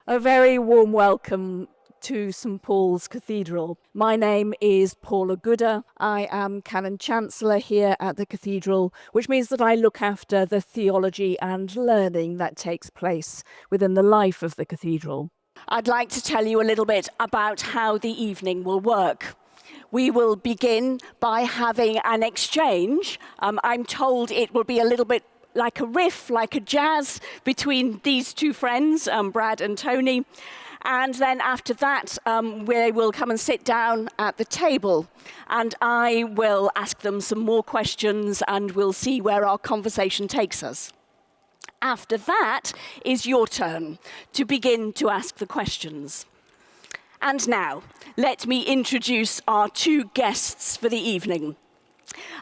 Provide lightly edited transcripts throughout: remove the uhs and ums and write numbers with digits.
A very warm welcome to St Paul's Cathedral. My name is Paula Gooder. I am Canon Chancellor here at the Cathedral, which means that I look after the theology and learning that takes place within the life of the Cathedral. I'd like to tell you a little bit about how the evening will work. We will begin by having an exchange. I'm told it will be a little bit like a riff, like a jazz between these two friends, Brad and Tony. And then after that, we will come and sit down at the table. And I will ask them some more questions and we'll see where our conversation takes us. After that is your turn to begin to ask the questions. And now, let me introduce our two guests for the evening.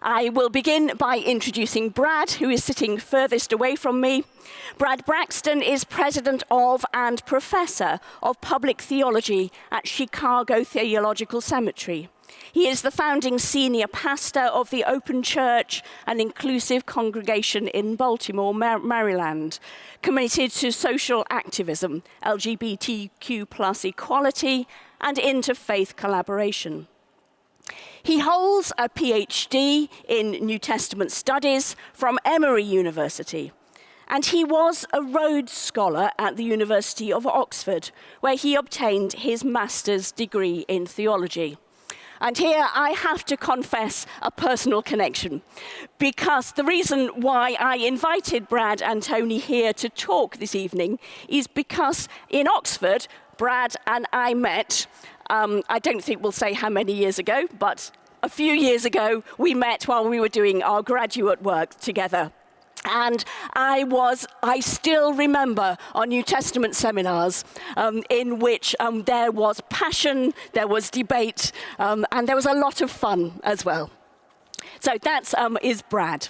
I will begin by introducing Brad, who is sitting furthest away from me. Brad Braxton is President of and Professor of Public Theology at Chicago Theological Seminary. He is the founding senior pastor of the Open Church, an inclusive congregation in Baltimore, Maryland, committed to social activism, LGBTQ+ equality, and interfaith collaboration. He holds a PhD in New Testament Studies from Emory University, and he was a Rhodes Scholar at the University of Oxford, where he obtained his master's degree in theology. And here I have to confess a personal connection, because the reason why I invited Brad and Tony here to talk this evening is because in Oxford, Brad and I met. I don't think we'll say how many years ago, but a few years ago, we met while we were doing our graduate work together. And I still remember our New Testament seminars in which there was passion, there was debate, and there was a lot of fun as well. So that is Brad.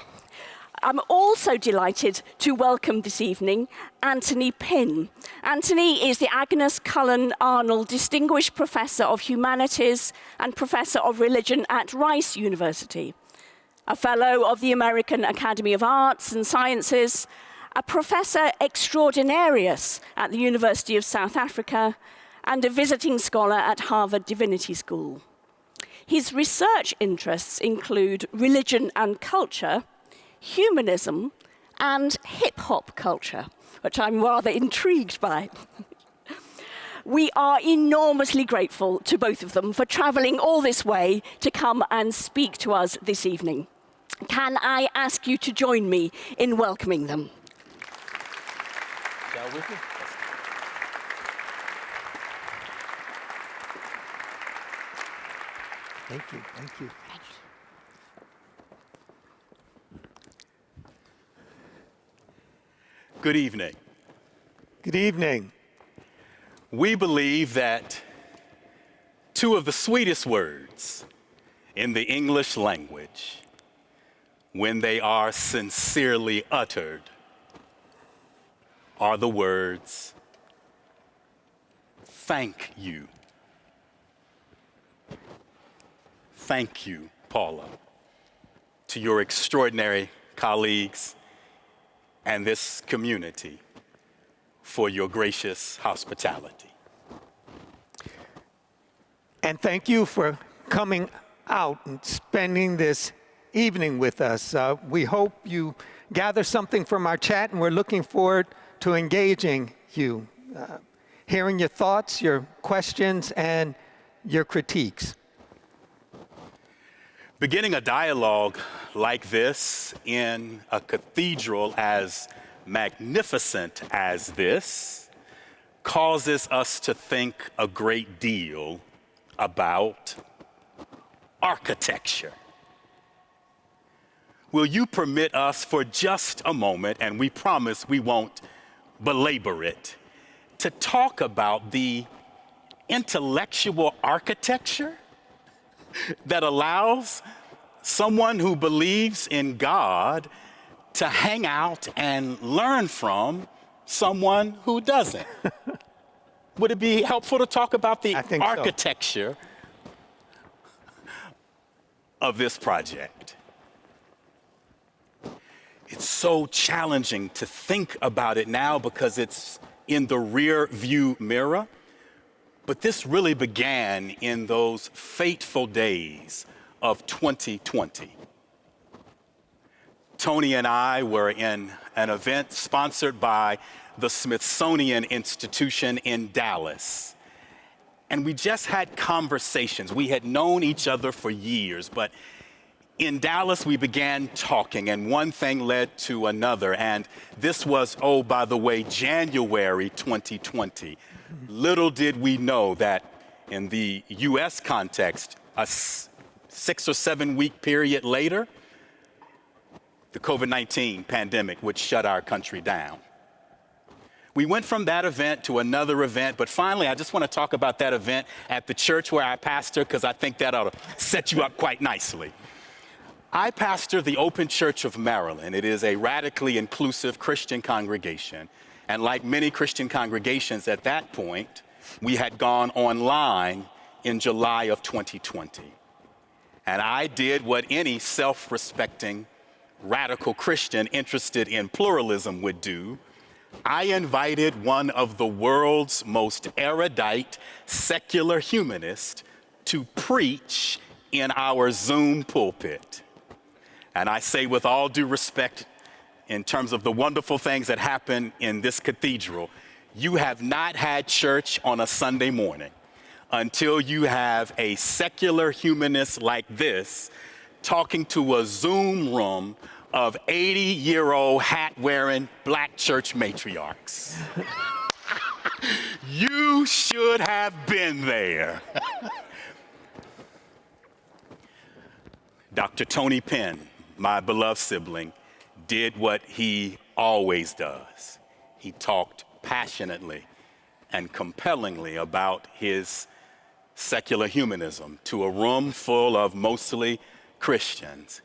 I'm also delighted to welcome this evening Dr Pinn. Anthony is the Agnes Cullen Arnold Distinguished Professor of Humanities and Professor of Religion at Rice University, a Fellow of the American Academy of Arts and Sciences, a Professor Extraordinarius at the University of South Africa, and a visiting scholar at Harvard Divinity School. His research interests include religion and culture, humanism, and hip-hop culture, which I'm rather intrigued by. We are enormously grateful to both of them for traveling all this way to come and speak to us this evening. Can I ask you to join me in welcoming them? Thank you, thank you. Good evening. Good evening. We believe that two of the sweetest words in the English language, when they are sincerely uttered, are the words, thank you. Thank you, Paula, to your extraordinary colleagues and this community for your gracious hospitality. And thank you for coming out and spending this evening with us. We hope you gather something from our chat, and we're looking forward to engaging you, hearing your thoughts, your questions, and your critiques. Beginning a dialogue like this in a cathedral as magnificent as this causes us to think a great deal about architecture. Will you permit us for just a moment, and we promise we won't belabor it, to talk about the intellectual architecture that allows someone who believes in God to hang out and learn from someone who doesn't? Would it be helpful to talk about the architecture of this project? It's so challenging to think about it now because it's in the rear view mirror, but this really began in those fateful days of 2020. Tony and I were in an event sponsored by the Smithsonian Institution in Dallas. And we just had conversations. We had known each other for years, but in Dallas, we began talking, and one thing led to another. And this was, oh, by the way, January 2020. Little did we know that in the US context, a 6 or 7 week period later, the COVID-19 pandemic would shut our country down. We went from that event to another event, but finally, I just want to talk about that event at the church where I pastor, because I think that ought to set you up quite nicely. I pastor the Open Church of Maryland. It is a radically inclusive Christian congregation. And like many Christian congregations at that point, we had gone online in July of 2020. And I did what any self-respecting radical Christian interested in pluralism would do. I invited one of the world's most erudite secular humanists to preach in our Zoom pulpit. And I say with all due respect, in terms of the wonderful things that happen in this cathedral, you have not had church on a Sunday morning until you have a secular humanist like this talking to a Zoom room of 80-year-old hat-wearing black church matriarchs. You should have been there. Dr. Tony Pinn, my beloved sibling, did what he always does. He talked passionately and compellingly about his secular humanism to a room full of mostly Christians,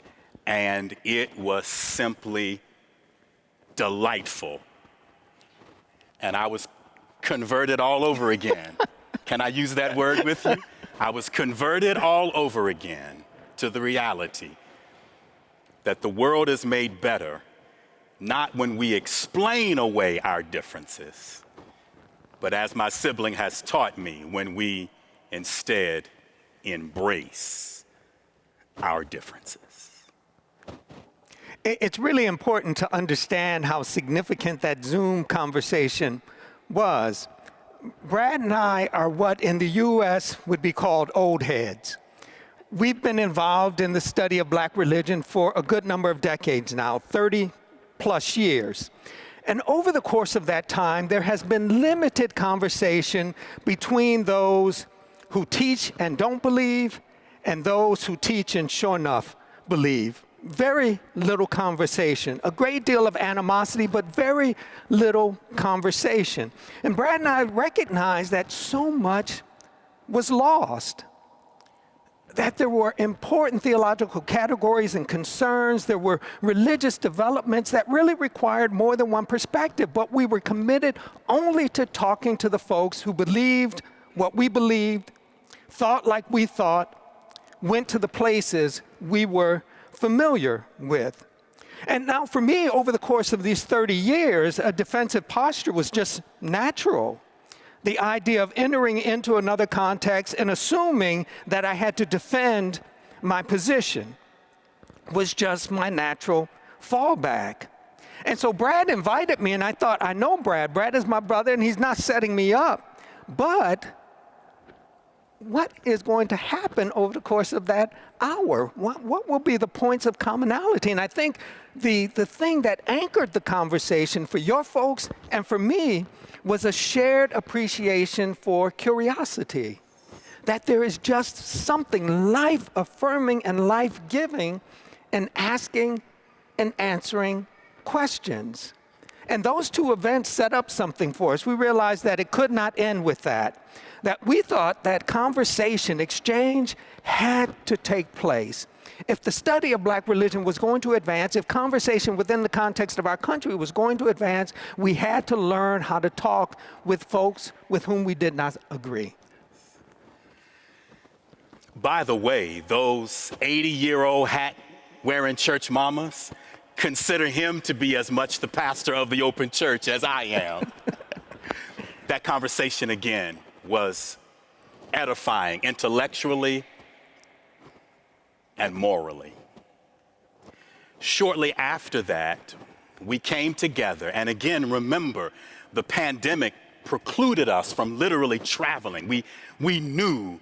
and it was simply delightful. And I was converted all over again. Can I use that word with you? I was converted all over again to the reality that the world is made better, not when we explain away our differences, but as my sibling has taught me, when we instead embrace our differences. It's really important to understand how significant that Zoom conversation was. Brad and I are what in the US would be called old heads. We've been involved in the study of black religion for a good number of decades now, 30 plus years. And over the course of that time, there has been limited conversation between those who teach and don't believe and those who teach and sure enough believe. Very little conversation, a great deal of animosity, but very little conversation. And Brad and I recognized that so much was lost. That there were important theological categories and concerns, there were religious developments that really required more than one perspective, but we were committed only to talking to the folks who believed what we believed, thought like we thought, went to the places we were familiar with. And now for me, over the course of these 30 years, a defensive posture was just natural. The idea of entering into another context and assuming that I had to defend my position was just my natural fallback. And so Brad invited me, and I thought, I know Brad. Brad is my brother, and he's not setting me up. But what is going to happen over the course of that hour? What will be the points of commonality? And I think the thing that anchored the conversation for your folks and for me was a shared appreciation for curiosity, that there is just something life-affirming and life-giving in asking and answering questions. And those two events set up something for us. We realized that it could not end with that we thought that conversation, exchange had to take place. If the study of black religion was going to advance, if conversation within the context of our country was going to advance, we had to learn how to talk with folks with whom we did not agree. By the way, those 80-year-old hat-wearing church mamas consider him to be as much the pastor of the Open Church as I am. that conversation again was edifying intellectually and morally. Shortly after that, we came together, and again, remember, the pandemic precluded us from literally traveling. We knew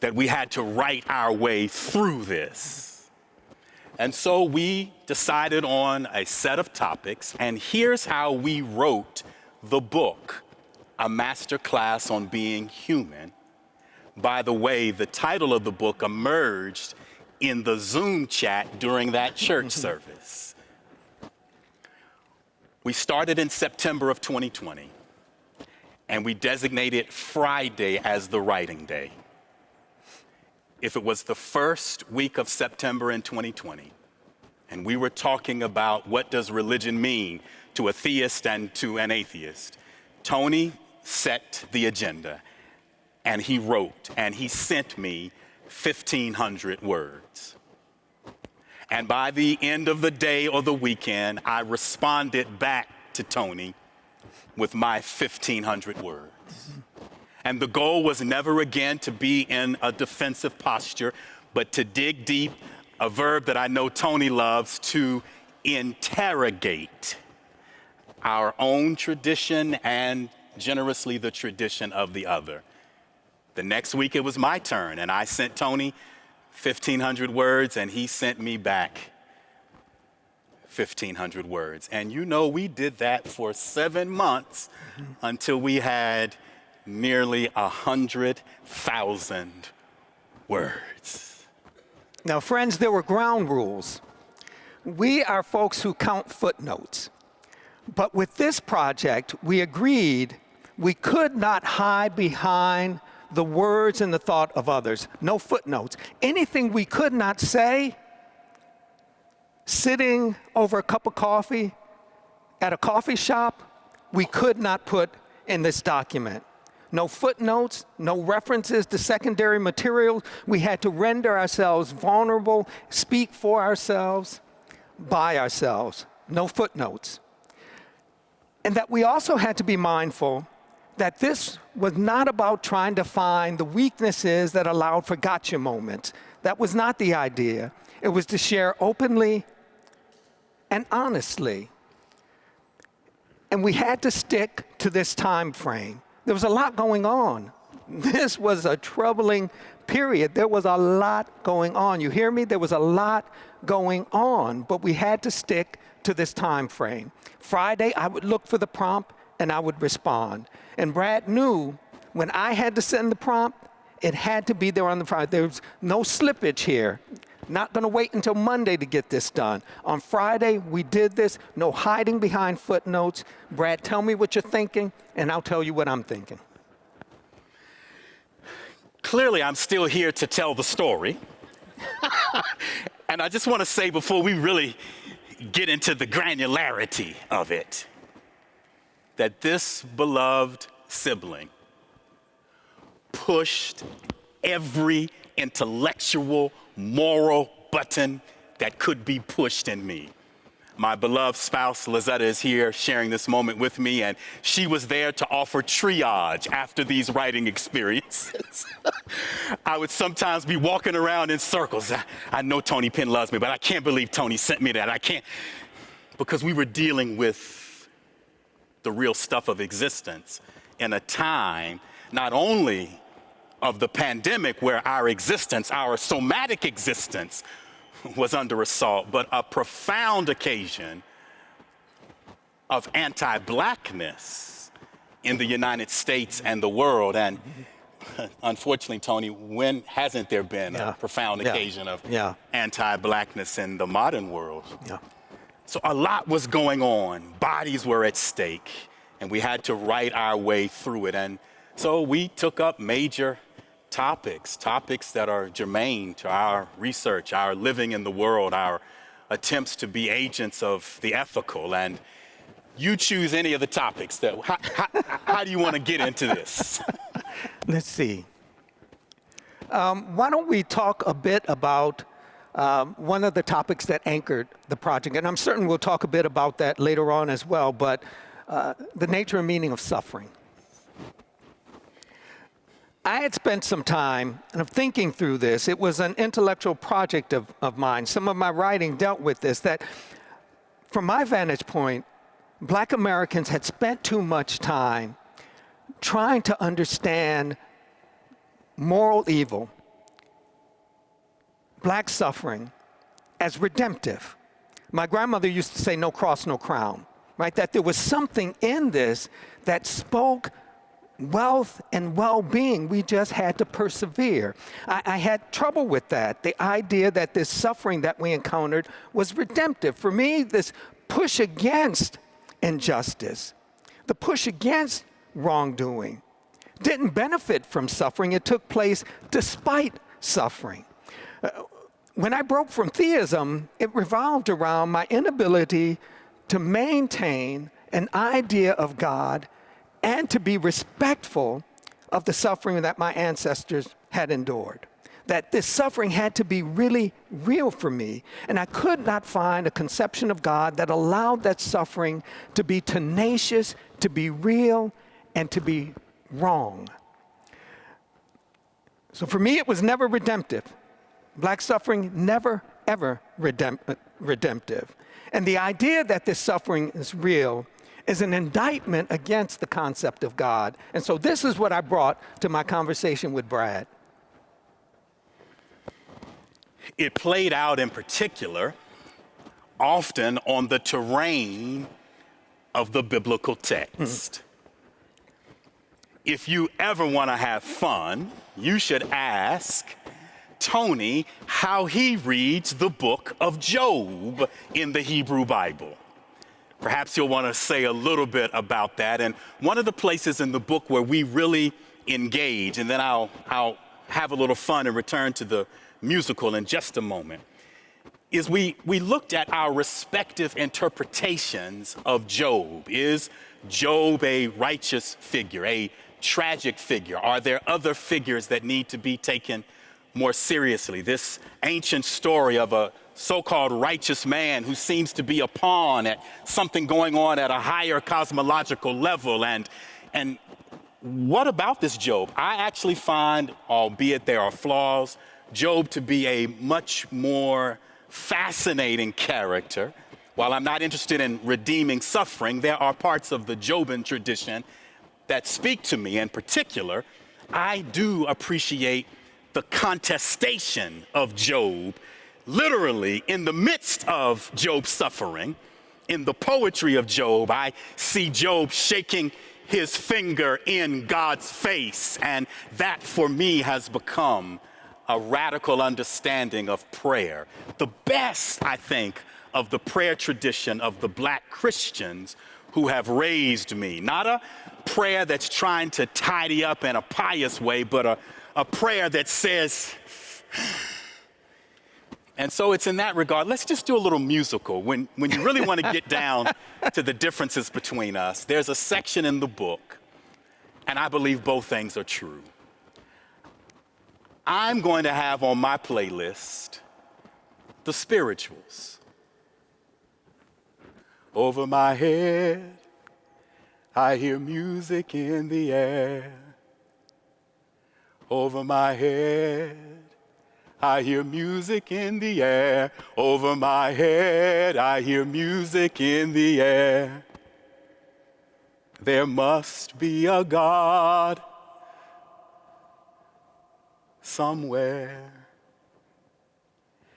that we had to write our way through this. And so we decided on a set of topics, and here's how we wrote the book, A Master Class on Being Human. By the way, the title of the book emerged in the Zoom chat during that church service. We started in September of 2020, and we designated Friday as the writing day. If it was the first week of September in 2020, and we were talking about what does religion mean to a theist and to an atheist, Tony set the agenda, and he wrote, and he sent me 1,500 words. And by the end of the day or the weekend, I responded back to Tony with my 1,500 words. And the goal was never again to be in a defensive posture, but to dig deep, a verb that I know Tony loves, to interrogate our own tradition and generously the tradition of the other. The next week it was my turn, and I sent Tony 1,500 words, and he sent me back 1,500 words. And you know, we did that for 7 months until we had nearly 100,000 words. Now, friends, there were ground rules. We are folks who count footnotes. But with this project, we agreed we could not hide behind the words and the thought of others. No footnotes. Anything we could not say sitting over a cup of coffee at a coffee shop, we could not put in this document. No footnotes, no references to secondary materials. We had to render ourselves vulnerable, speak for ourselves, by ourselves. No footnotes. And that we also had to be mindful that this was not about trying to find the weaknesses that allowed for gotcha moments. That was not the idea. It was to share openly and honestly. And we had to stick to this time frame. There was a lot going on. This was a troubling period. There was a lot going on. You hear me? There was a lot going on, but we had to stick to this time frame. Friday, I would look for the prompt and I would respond. And Brad knew when I had to send the prompt, it had to be there on the Friday. There was no slippage here. Not going to wait until Monday to get this done. On Friday, we did this. No hiding behind footnotes. Brad, tell me what you're thinking, and I'll tell you what I'm thinking. Clearly, I'm still here to tell the story. And I just want to say before we really get into the granularity of it, that this beloved sibling pushed every intellectual, moral button that could be pushed in me. My beloved spouse, Lizetta, is here sharing this moment with me, and she was there to offer triage after these writing experiences. I would sometimes be walking around in circles. I know Tony Pinn loves me, but I can't believe Tony sent me that. I can't, because we were dealing with the real stuff of existence in a time not only of the pandemic where our existence, our somatic existence, was under assault, but a profound occasion of anti-blackness in the United States and the world. And unfortunately, Tony, when hasn't there been a profound occasion of anti-blackness in the modern world? So a lot was going on. Bodies were at stake, and we had to write our way through it. And so we took up major topics that are germane to our research, our living in the world, our attempts to be agents of the ethical. And you choose any of the topics. How do you want to get into this? Let's see. Why don't we talk a bit about one of the topics that anchored the project, and I'm certain we'll talk a bit about that later on as well, but the nature and meaning of suffering. I had spent some time thinking through this. It was an intellectual project of mine. Some of my writing dealt with this, that from my vantage point, Black Americans had spent too much time trying to understand moral evil, Black suffering, as redemptive. My grandmother used to say, no cross, no crown, right? That there was something in this that spoke wealth and well-being. We just had to persevere. I had trouble with that, the idea that this suffering that we encountered was redemptive. For me, this push against injustice, the push against wrongdoing, didn't benefit from suffering. It took place despite suffering. When I broke from theism, it revolved around my inability to maintain an idea of God and to be respectful of the suffering that my ancestors had endured. That this suffering had to be really real for me, and I could not find a conception of God that allowed that suffering to be tenacious, to be real, and to be wrong. So for me, it was never redemptive. Black suffering, never, ever redemptive. And the idea that this suffering is real is an indictment against the concept of God. And so this is what I brought to my conversation with Brad. It played out in particular often on the terrain of the biblical text. If you ever want to have fun, you should ask Tony how he reads the book of Job in the Hebrew Bible. Perhaps you'll want to say a little bit about that. And one of the places in the book where we really engage, and then I'll have a little fun and return to the musical in just a moment, is we looked at our respective interpretations of Job. Is Job a righteous figure, a tragic figure? Are there other figures that need to be taken more seriously? This ancient story of a so-called righteous man who seems to be a pawn at something going on at a higher cosmological level. And what about this Job? I actually find, albeit there are flaws, Job to be a much more fascinating character. While I'm not interested in redeeming suffering, there are parts of the Joban tradition that speak to me. In particular, I do appreciate the contestation of Job, literally in the midst of Job's suffering. In the poetry of Job, I see Job shaking his finger in God's face, and that for me has become a radical understanding of prayer. The best, I think, of the prayer tradition of the Black Christians who have raised me. Not a prayer that's trying to tidy up in a pious way, but a prayer that says, and so it's in that regard. Let's just do a little musical. When you really want to get down to the differences between us, there's a section in the book, and I believe both things are true. I'm going to have on my playlist the spirituals. Over my head, I hear music in the air. Over my head, I hear music in the air. Over my head, I hear music in the air. There must be a God somewhere.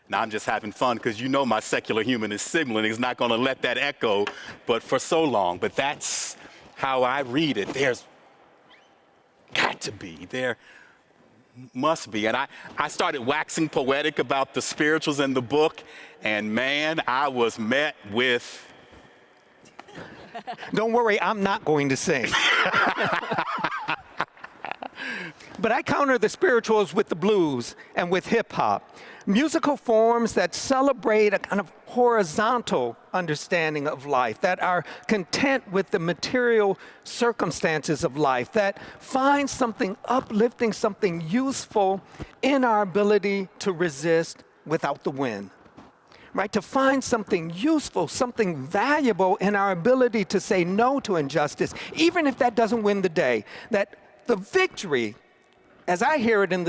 Now I'm just having fun because you know my secular humanist sibling is not going to let that echo, but for so long. But that's how I read it. There's got to be, there must be. And I started waxing poetic about the spirituals in the book, and man, I was met with... Don't worry, I'm not going to sing. But I counter the spirituals with the blues and with hip hop. Musical forms that celebrate a kind of horizontal understanding of life, that are content with the material circumstances of life, that find something uplifting, something useful in our ability to resist without the wind. Right? To find something useful, something valuable in our ability to say no to injustice, even if that doesn't win the day. That the victory as I hear it in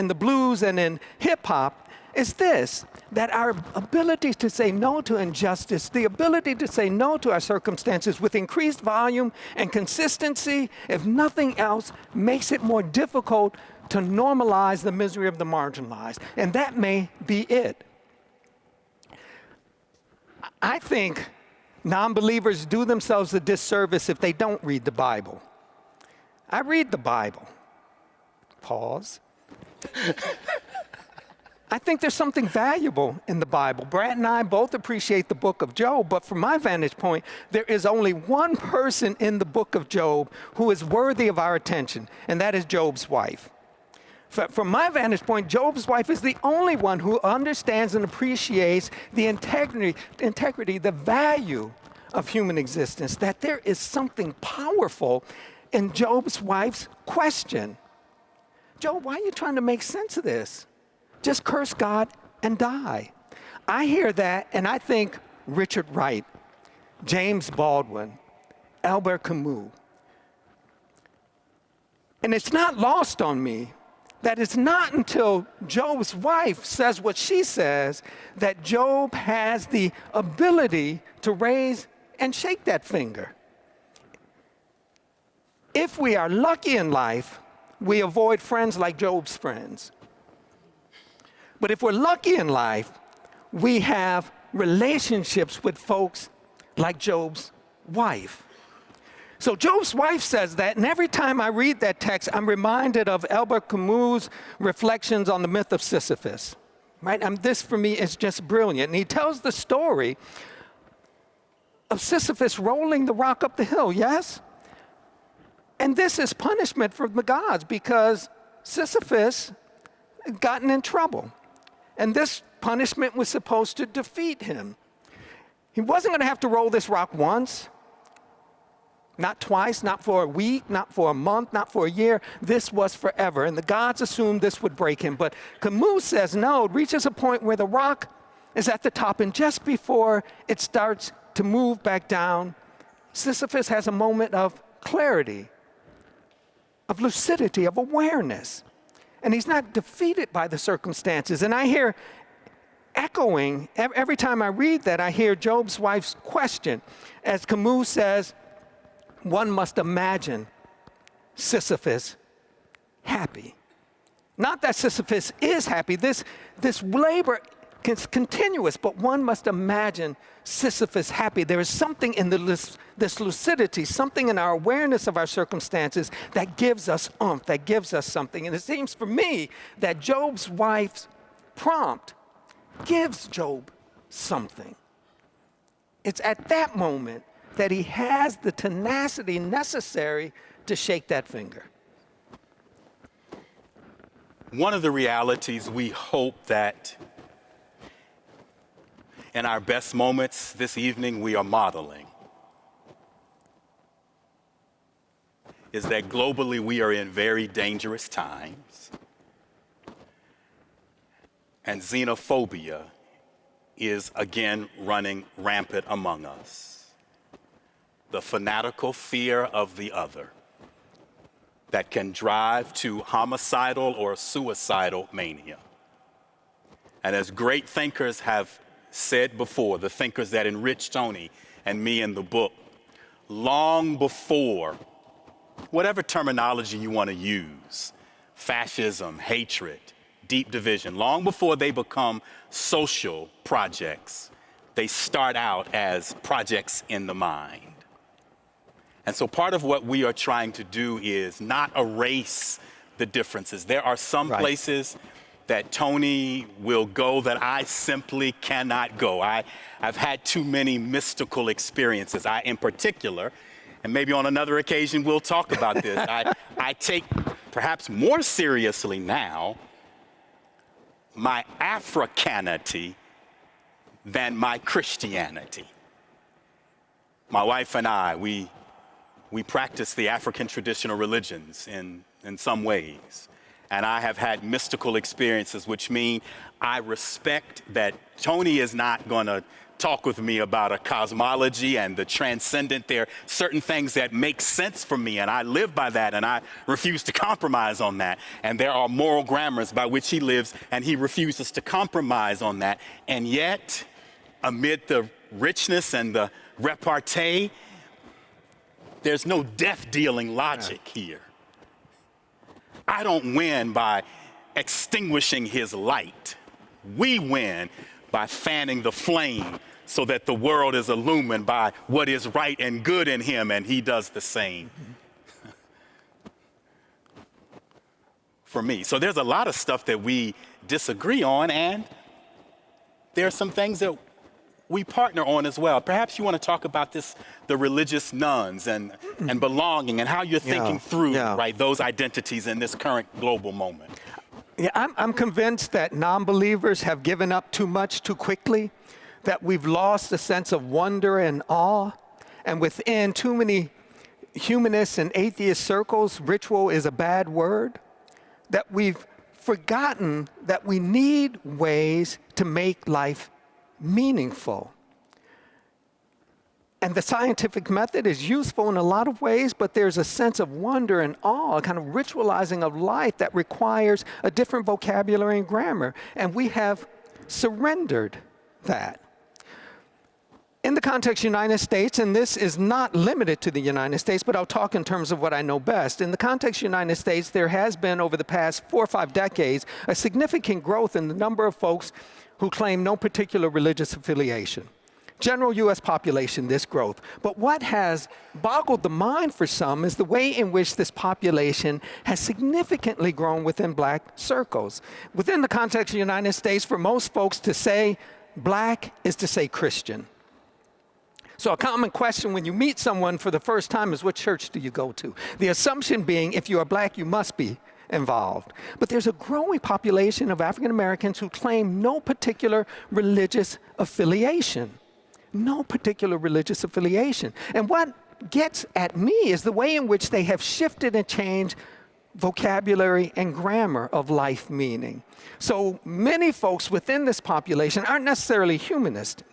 the blues and in hip hop, is this, that our ability to say no to injustice, the ability to say no to our circumstances with increased volume and consistency, if nothing else, makes it more difficult to normalize the misery of the marginalized. And that may be it. I think non-believers do themselves a disservice if they don't read the Bible. I read the Bible. Pause. I think there's something valuable in the Bible. Brad and I both appreciate the book of Job, but from my vantage point, there is only one person in the book of Job who is worthy of our attention, and that is Job's wife. From my vantage point, Job's wife is the only one who understands and appreciates the integrity, the value of human existence, that there is something powerful in Job's wife's question. Job, why are you trying to make sense of this? Just curse God and die. I hear that and I think Richard Wright, James Baldwin, Albert Camus. And it's not lost on me that it's not until Job's wife says what she says that Job has the ability to raise and shake that finger. If we are lucky in life, we avoid friends like Job's friends. But if we're lucky in life, we have relationships with folks like Job's wife. So Job's wife says that, and every time I read that text, I'm reminded of Albert Camus' reflections on the myth of Sisyphus. Right? This for me is just brilliant. And he tells the story of Sisyphus rolling the rock up the hill, yes? And this is punishment from the gods because Sisyphus had gotten in trouble. And this punishment was supposed to defeat him. He wasn't going to have to roll this rock once, not twice, not for a week, not for a month, not for a year. This was forever. And the gods assumed this would break him. But Camus says no, it reaches a point where the rock is at the top, and just before it starts to move back down, Sisyphus has a moment of clarity, of lucidity, of awareness. And he's not defeated by the circumstances. And I hear echoing, every time I read that, I hear Job's wife's question. As Camus says, one must imagine Sisyphus happy. Not that Sisyphus is happy. This labor is continuous, but one must imagine Sisyphus happy. There is something in this lucidity, something in our awareness of our circumstances that gives us oomph, that gives us something. And it seems for me that Job's wife's prompt gives Job something. It's at that moment that he has the tenacity necessary to shake that finger. One of the realities we hope that in our best moments this evening we are modeling is that globally we are in very dangerous times, and xenophobia is again running rampant among us. The fanatical fear of the other that can drive to homicidal or suicidal mania. And as great thinkers have said before, the thinkers that enriched Tony and me in the book, long before whatever terminology you want to use, fascism, hatred, deep division, long before they become social projects, they start out as projects in the mind. And so part of what we are trying to do is not erase the differences. There are some places that Tony will go that I simply cannot go. I've had too many mystical experiences. I, in particular, and maybe on another occasion we'll talk about this, I take perhaps more seriously now my Africanity than my Christianity. My wife and I, we practice the African traditional religions in some ways. And I have had mystical experiences, which mean I respect that Tony is not going to talk with me about a cosmology and the transcendent. There are certain things that make sense for me, and I live by that, and I refuse to compromise on that. And there are moral grammars by which he lives, and he refuses to compromise on that. And yet, amid the richness and the repartee, there's no death-dealing logic here. I don't win by extinguishing his light. We win by fanning the flame so that the world is illumined by what is right and good in him, and he does the same for me. So there's a lot of stuff that we disagree on, and there are some things that we partner on as well. Perhaps you want to talk about this, the religious nuns and belonging, and how you're thinking through right, those identities in this current global moment. Yeah, I'm convinced that non-believers have given up too much too quickly, that we've lost a sense of wonder and awe, and within too many humanist and atheist circles, ritual is a bad word, that we've forgotten that we need ways to make life meaningful. And the scientific method is useful in a lot of ways, but there's a sense of wonder and awe, a kind of ritualizing of life that requires a different vocabulary and grammar. And we have surrendered that. In the context of the United States, and this is not limited to the United States, but I'll talk in terms of what I know best. In the context of the United States, there has been, over the past 4 or 5 decades, a significant growth in the number of folks who claim no particular religious affiliation. General U.S. population, this growth. But what has boggled the mind for some is the way in which this population has significantly grown within black circles. Within the context of the United States, for most folks, to say black is to say Christian. So a common question when you meet someone for the first time is, what church do you go to? The assumption being, if you are black, you must be involved. But there's a growing population of African Americans who claim no particular religious affiliation. No particular religious affiliation. And what gets at me is the way in which they have shifted and changed vocabulary and grammar of life meaning. So many folks within this population aren't necessarily humanist,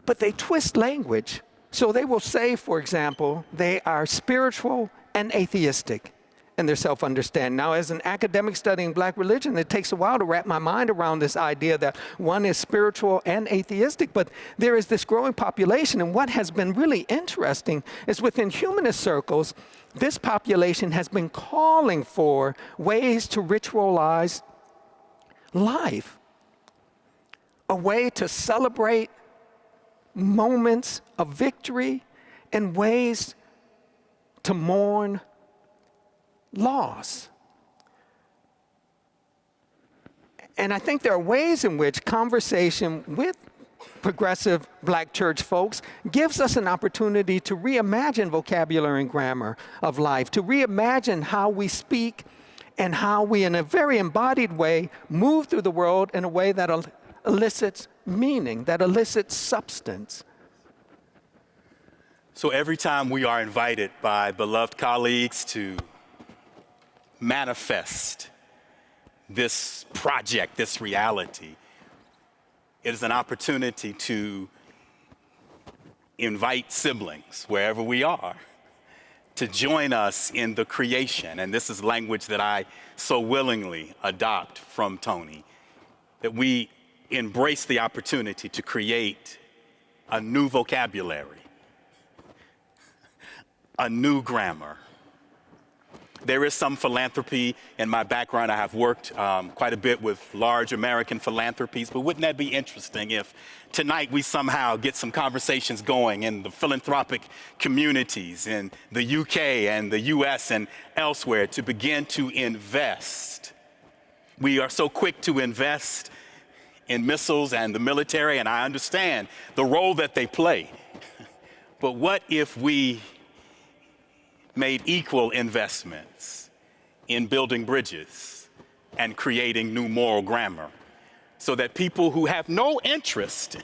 but they twist language. So they will say, for example, they are spiritual and atheistic in their self-understanding. Now, as an academic studying black religion, it takes a while to wrap my mind around this idea that one is spiritual and atheistic, but there is this growing population, and what has been really interesting is within humanist circles, this population has been calling for ways to ritualize life, a way to celebrate moments of victory and ways to mourn loss. And I think there are ways in which conversation with progressive black church folks gives us an opportunity to reimagine vocabulary and grammar of life, to reimagine how we speak and how we, in a very embodied way, move through the world in a way that elicits meaning, that elicits substance. So every time we are invited by beloved colleagues to manifest this project, this reality, it is an opportunity to invite siblings, wherever we are, to join us in the creation. And this is language that I so willingly adopt from Tony, that we embrace the opportunity to create a new vocabulary, a new grammar. There is some philanthropy in my background. I have worked quite a bit with large American philanthropies, but wouldn't that be interesting if tonight we somehow get some conversations going in the philanthropic communities in the UK and the US and elsewhere to begin to invest. We are so quick to invest in missiles and the military, and I understand the role that they play. But what if we made equal investments in building bridges and creating new moral grammar, so that people who have no interest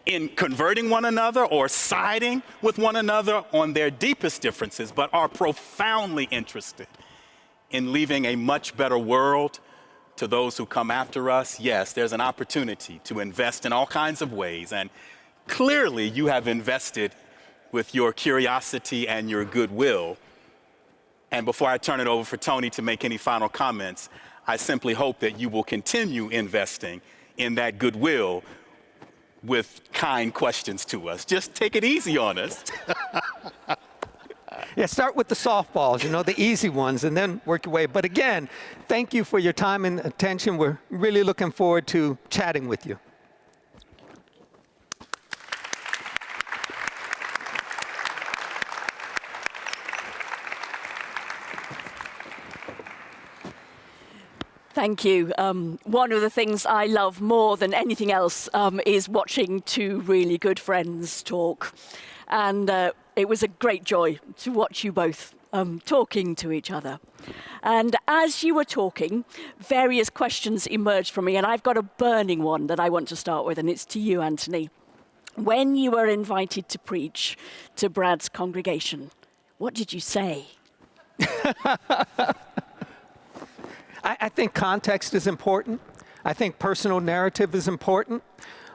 in converting one another or siding with one another on their deepest differences, but are profoundly interested in leaving a much better world to those who come after us, yes, there's an opportunity to invest in all kinds of ways. And clearly you have invested with your curiosity and your goodwill. And before I turn it over for Tony to make any final comments, I simply hope that you will continue investing in that goodwill with kind questions to us. Just take it easy on us. Yeah, start with the softballs, the easy ones, and then work your way. But again, thank you for your time and attention. We're really looking forward to chatting with you. Thank you. One of the things I love more than anything else is watching two really good friends talk. And it was a great joy to watch you both talking to each other. And as you were talking, various questions emerged from me, and I've got a burning one that I want to start with, and it's to you, Anthony. When you were invited to preach to Brad's congregation, what did you say? I think context is important. I think personal narrative is important.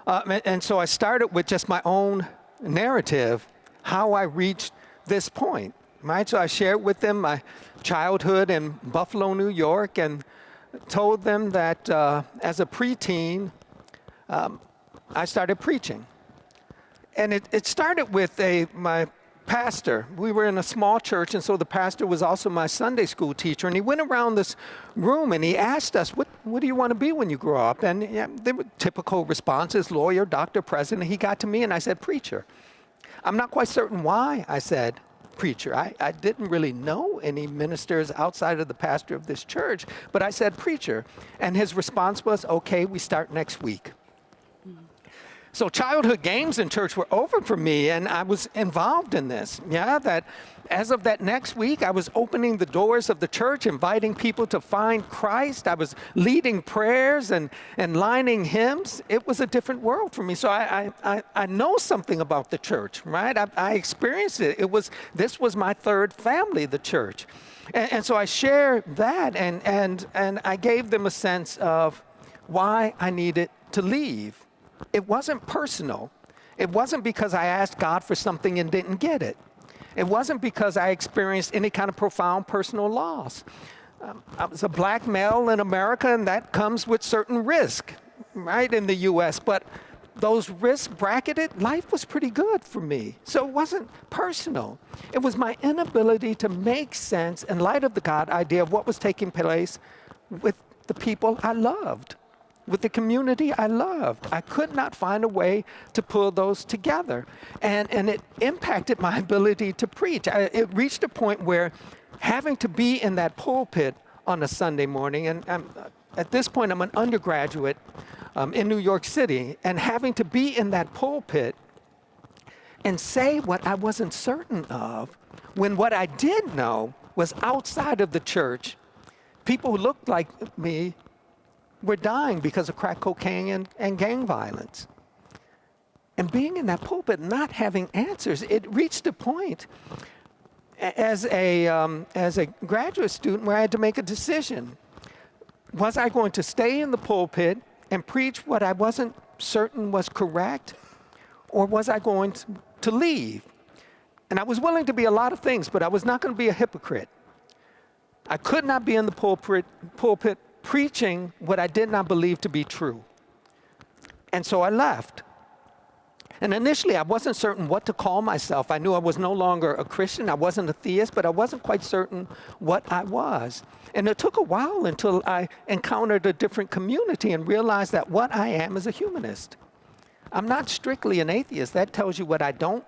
And so I started with just my own narrative, how I reached this point, right? So I shared with them my childhood in Buffalo, New York, and told them that as a preteen, I started preaching. And it started with my pastor. We were in a small church, and so the pastor was also my Sunday school teacher. And he went around this room and he asked us, what do you want to be when you grow up? And yeah, there were typical responses, lawyer, doctor, president. He got to me and I said, preacher. I'm not quite certain why I said preacher. I didn't really know any ministers outside of the pastor of this church, but I said preacher. And his response was, okay, we start next week. So childhood games in church were over for me, and I was involved in this. Yeah, that as of that next week, I was opening the doors of the church, inviting people to find Christ. I was leading prayers and lining hymns. It was a different world for me. So I know something about the church, right? I experienced it. This was my third family, the church. And so I shared that, and I gave them a sense of why I needed to leave. It wasn't personal. It wasn't because I asked God for something and didn't get it. It wasn't because I experienced any kind of profound personal loss. I was a black male in America, and that comes with certain risk, right, in the U.S. But those risks bracketed, life was pretty good for me. So it wasn't personal. It was my inability to make sense in light of the God idea of what was taking place with the people I loved, with the community I loved. I could not find a way to pull those together. And it impacted my ability to preach. It reached a point where having to be in that pulpit on a Sunday morning, and at this point I'm an undergraduate in New York City, and having to be in that pulpit and say what I wasn't certain of, when what I did know was outside of the church, people who looked like me were dying because of crack cocaine and gang violence. And being in that pulpit, not having answers, it reached a point as a graduate student where I had to make a decision. Was I going to stay in the pulpit and preach what I wasn't certain was correct, or was I going to leave? And I was willing to be a lot of things, but I was not going to be a hypocrite. I could not be in the pulpit preaching what I did not believe to be true. And so I left. And initially, I wasn't certain what to call myself. I knew I was no longer a Christian. I wasn't a theist, but I wasn't quite certain what I was. And it took a while until I encountered a different community and realized that what I am is a humanist. I'm not strictly an atheist. That tells you what I don't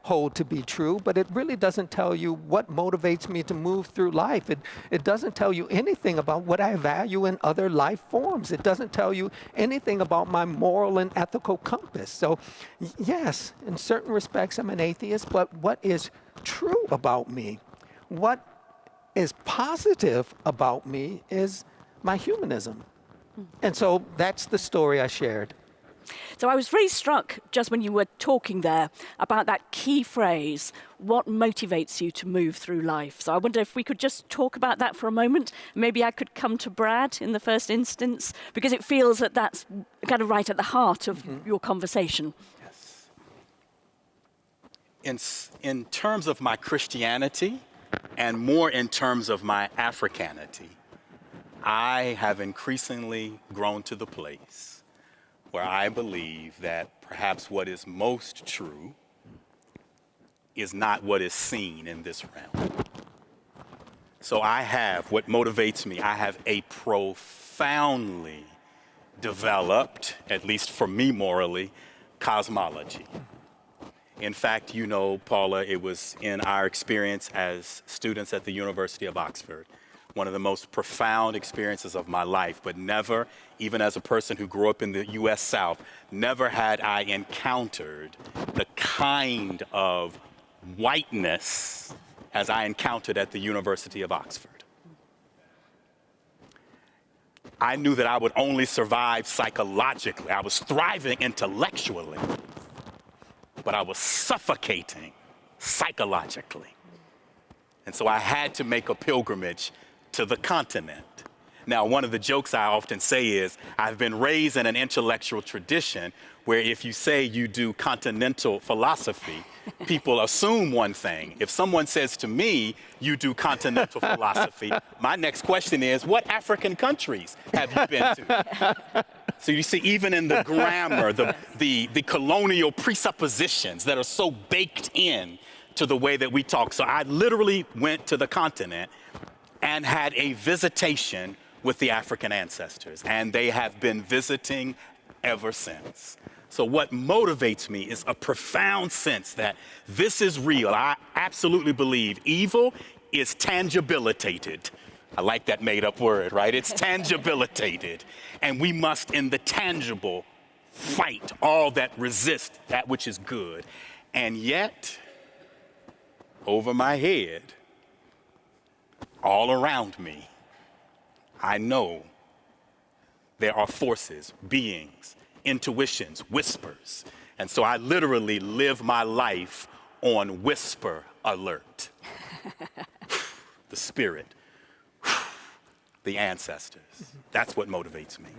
hold to be true, but it really doesn't tell you what motivates me to move through life. It doesn't tell you anything about what I value in other life forms. It doesn't tell you anything about my moral and ethical compass. So yes, in certain respects, I'm an atheist, but what is true about me, what is positive about me is my humanism. And so that's the story I shared. So I was really struck just when you were talking there about that key phrase, what motivates you to move through life. So I wonder if we could just talk about that for a moment. Maybe I could come to Brad in the first instance, because it feels that that's kind of right at the heart of your conversation. In terms of my Christianity, and more in terms of my Africanity, I have increasingly grown to the place where I believe that perhaps what is most true is not what is seen in this realm. So what motivates me, I have a profoundly developed, at least for me morally, cosmology. In fact, Paula, it was in our experience as students at the University of Oxford, one of the most profound experiences of my life, but never, even as a person who grew up in the U.S. South, never had I encountered the kind of whiteness as I encountered at the University of Oxford. I knew that I would only survive psychologically. I was thriving intellectually, but I was suffocating psychologically. And so I had to make a pilgrimage to the continent. Now, one of the jokes I often say is, I've been raised in an intellectual tradition where if you say you do continental philosophy, people assume one thing. If someone says to me, you do continental philosophy, my next question is, what African countries have you been to? So you see, even in the grammar, the colonial presuppositions that are so baked in to the way that we talk. So I literally went to the continent and had a visitation with the African ancestors, and they have been visiting ever since. So what motivates me is a profound sense that this is real. I absolutely believe evil is tangibilitated. I like that made up word, right? It's tangibilitated. And we must, in the tangible, fight all that resist that which is good. And yet, over my head, all around me, I know there are forces, beings, intuitions, whispers. And so I literally live my life on whisper alert. The spirit, the ancestors. That's what motivates me.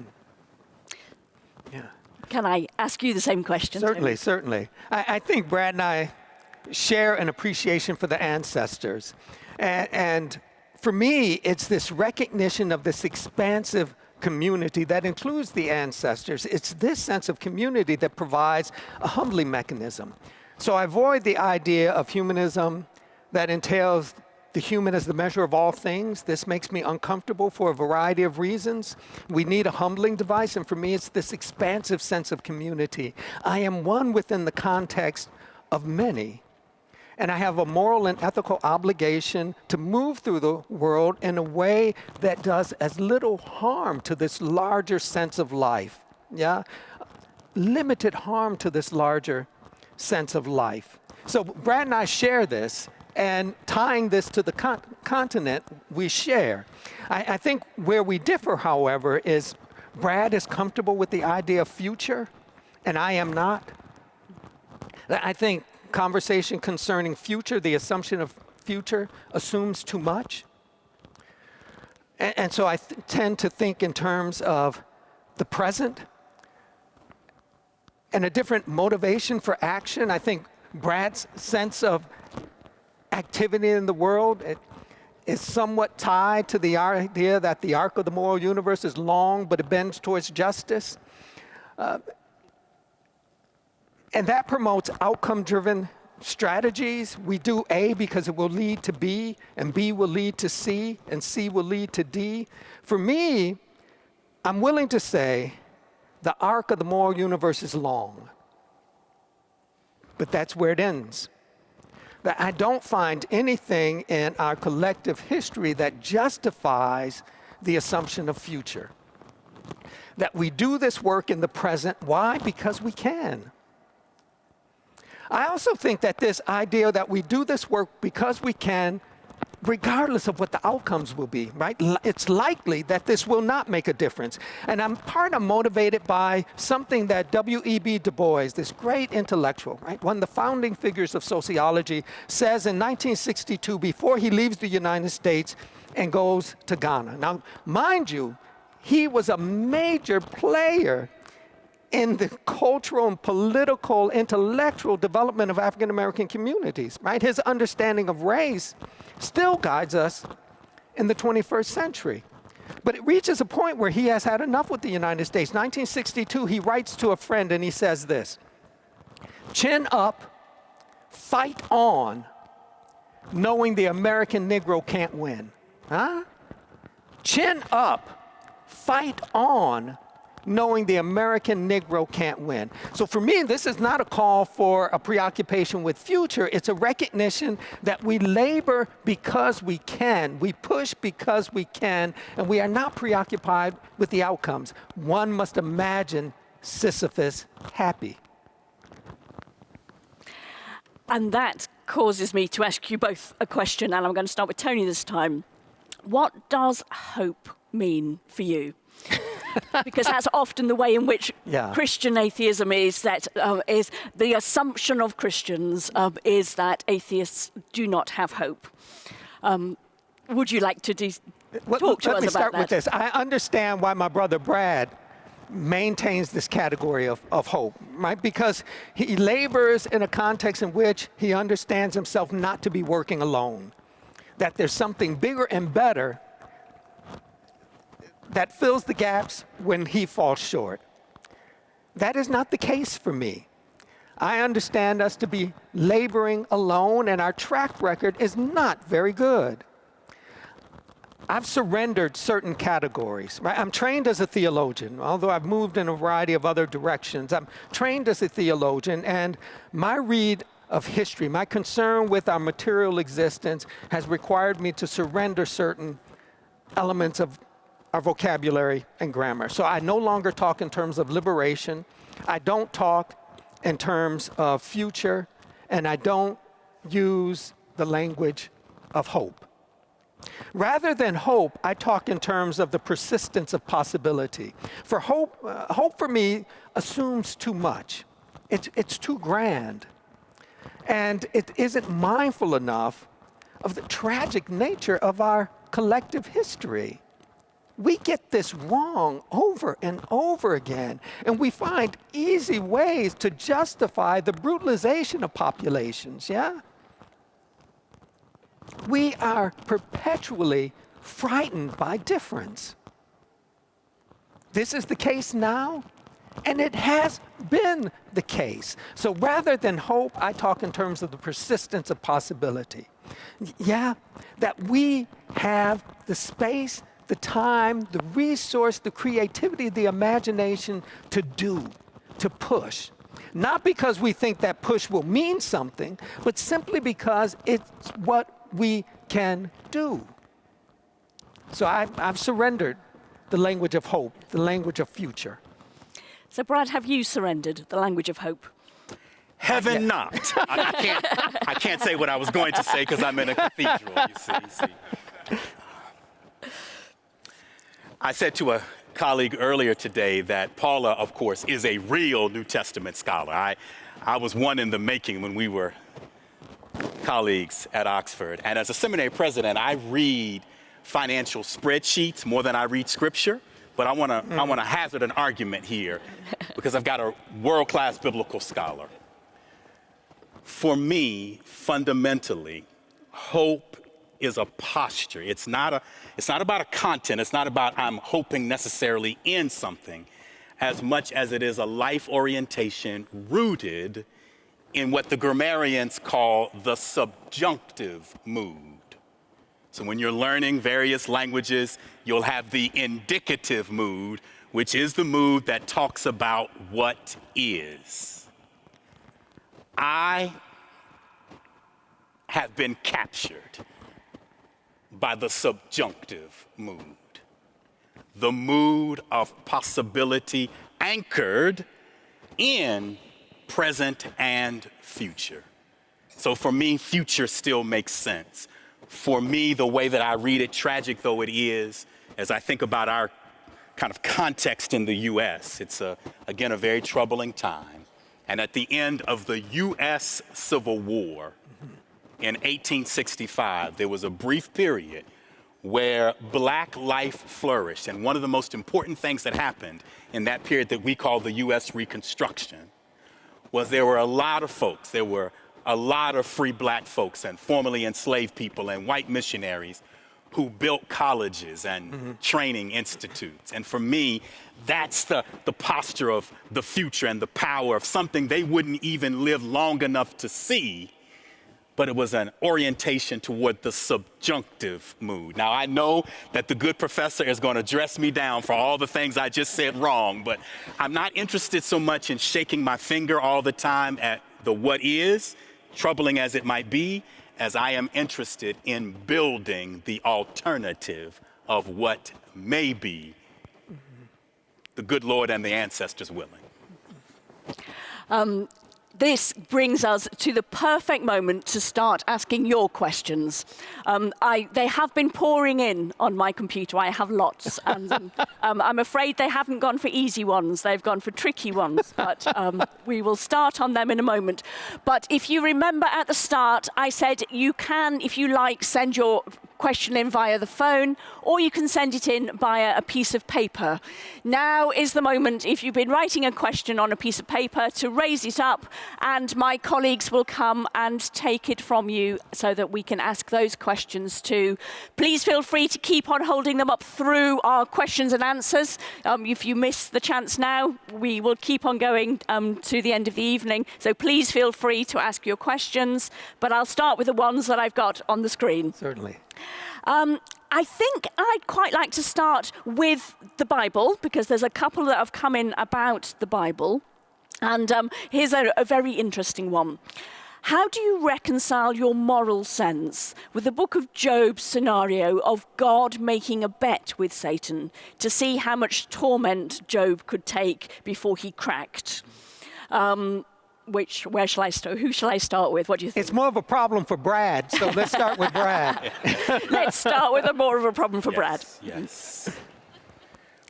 Yeah. Can I ask you the same question? Certainly, certainly. I think Brad and I share an appreciation for the ancestors. And for me, it's this recognition of this expansive community that includes the ancestors. It's this sense of community that provides a humbling mechanism. So I avoid the idea of humanism that entails the human as the measure of all things. This makes me uncomfortable for a variety of reasons. We need a humbling device, and for me, it's this expansive sense of community. I am one within the context of many. And I have a moral and ethical obligation to move through the world in a way that does as little harm to this larger sense of life. Yeah? Limited harm to this larger sense of life. So Brad and I share this, and tying this to the continent, we share. I think where we differ, however, is Brad is comfortable with the idea of future, and I am not. I think conversation concerning future, the assumption of future, assumes too much. And so I tend to think in terms of the present and a different motivation for action. I think Brad's sense of activity in the world is somewhat tied to the idea that the arc of the moral universe is long, but it bends towards justice. And that promotes outcome-driven strategies. We do A because it will lead to B, and B will lead to C, and C will lead to D. For me, I'm willing to say the arc of the moral universe is long, but that's where it ends. That I don't find anything in our collective history that justifies the assumption of future. That we do this work in the present. Why? Because we can. I also think that this idea that we do this work because we can regardless of what the outcomes will be, right? It's likely that this will not make a difference. And I'm motivated by something that W.E.B. Du Bois, this great intellectual, right, one of the founding figures of sociology, says in 1962 before he leaves the United States and goes to Ghana. Now, mind you, he was a major player in the cultural and political, intellectual development of African American communities, right? His understanding of race still guides us in the 21st century. But it reaches a point where he has had enough with the United States. 1962, he writes to a friend and he says this: "Chin up, fight on, knowing the American Negro can't win." Huh? Chin up, fight on, knowing the American Negro can't win. So for me, this is not a call for a preoccupation with future. It's a recognition that we labor because we can. We push because we can, and we are not preoccupied with the outcomes. One must imagine Sisyphus happy. And that causes me to ask you both a question, and I'm going to start with Tony this time. What does hope mean for you? Because that's often the way in which Christian atheism is, that is the assumption of Christians is that atheists do not have hope. Would you like to talk to us about that? Let me start with this. I understand why my brother Brad maintains this category of hope, right? Because he labors in a context in which he understands himself not to be working alone, that there's something bigger and better that fills the gaps when he falls short. That is not the case for me. I understand us to be laboring alone, and our track record is not very good. I've surrendered certain categories, right? I'm trained as a theologian, although I've moved in a variety of other directions. I'm trained as a theologian, and my read of history, my concern with our material existence has required me to surrender certain elements of our vocabulary and grammar. So I no longer talk in terms of liberation. I don't talk in terms of future, and I don't use the language of hope. Rather than hope, I talk in terms of the persistence of possibility. For hope, hope for me assumes too much. It's too grand. And it isn't mindful enough of the tragic nature of our collective history. We get this wrong over and over again, and we find easy ways to justify the brutalization of populations, yeah? We are perpetually frightened by difference. This is the case now, and it has been the case. So rather than hope, I talk in terms of the persistence of possibility. Yeah, that we have the space, the time, the resource, the creativity, the imagination to do, to push. Not because we think that push will mean something, but simply because it's what we can do. So I've surrendered the language of hope, the language of future. So Brad, have you surrendered the language of hope? Heaven not. I can't say what I was going to say because I'm in a cathedral, you see. I said to a colleague earlier today that Paula, of course, is a real New Testament scholar. I was one in the making when we were colleagues at Oxford. And as a seminary president, I read financial spreadsheets more than I read scripture. But I want to hazard an argument here because I've got a world-class biblical scholar. For me, fundamentally, hope is a posture. It's not about a content. It's not about I'm hoping necessarily in something as much as it is a life orientation rooted in what the grammarians call the subjunctive mood. So when you're learning various languages, you'll have the indicative mood, which is the mood that talks about what is. I have been captured by the subjunctive mood, the mood of possibility anchored in present and future. So for me, future still makes sense. For me, the way that I read it, tragic though it is, as I think about our kind of context in the U.S., it's, again, a very troubling time. And at the end of the U.S. Civil War in 1865, there was a brief period where black life flourished. And one of the most important things that happened in that period that we call the U.S. Reconstruction was there were a lot of folks, there were a lot of free black folks and formerly enslaved people and white missionaries who built colleges and training institutes. And for me, that's the posture of the future and the power of something they wouldn't even live long enough to see, but it was an orientation toward the subjunctive mood. Now, I know that the good professor is going to dress me down for all the things I just said wrong, but I'm not interested so much in shaking my finger all the time at the what is, troubling as it might be, as I am interested in building the alternative of what may be, the good Lord and the ancestors willing. This brings us to the perfect moment to start asking your questions. They have been pouring in on my computer. I have lots. And I'm afraid they haven't gone for easy ones. They've gone for tricky ones. But we will start on them in a moment. But if you remember at the start, I said you can, if you like, send your question in via the phone, or you can send it in via a piece of paper. Now is the moment, if you've been writing a question on a piece of paper, to raise it up, and my colleagues will come and take it from you so that we can ask those questions too. Please feel free to keep on holding them up through our questions and answers. If you miss the chance now, we will keep on going to the end of the evening. So please feel free to ask your questions, but I'll start with the ones that I've got on the screen. Certainly. I think I'd quite like to start with the Bible, because there's a couple that have come in about the Bible. And here's a very interesting one. How do you reconcile your moral sense with the book of Job's scenario of God making a bet with Satan to see how much torment Job could take before he cracked? Where shall I start? Who shall I start with? What do you think? It's more of a problem for Brad, so let's start with Brad. Let's start with more of a problem for Brad. Yes.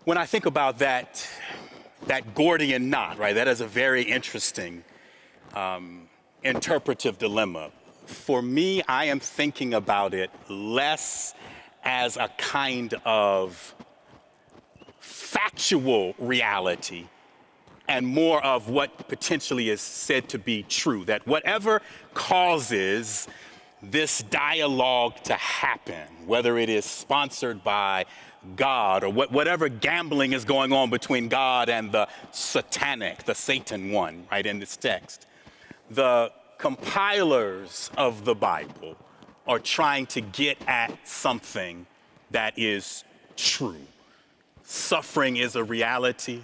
When I think about that Gordian knot, right, that is a very interesting interpretive dilemma. For me, I am thinking about it less as a kind of factual reality and more of what potentially is said to be true, that whatever causes this dialogue to happen, whether it is sponsored by God or whatever gambling is going on between God and the satanic, the Satan one, right, in this text, the compilers of the Bible are trying to get at something that is true. Suffering is a reality.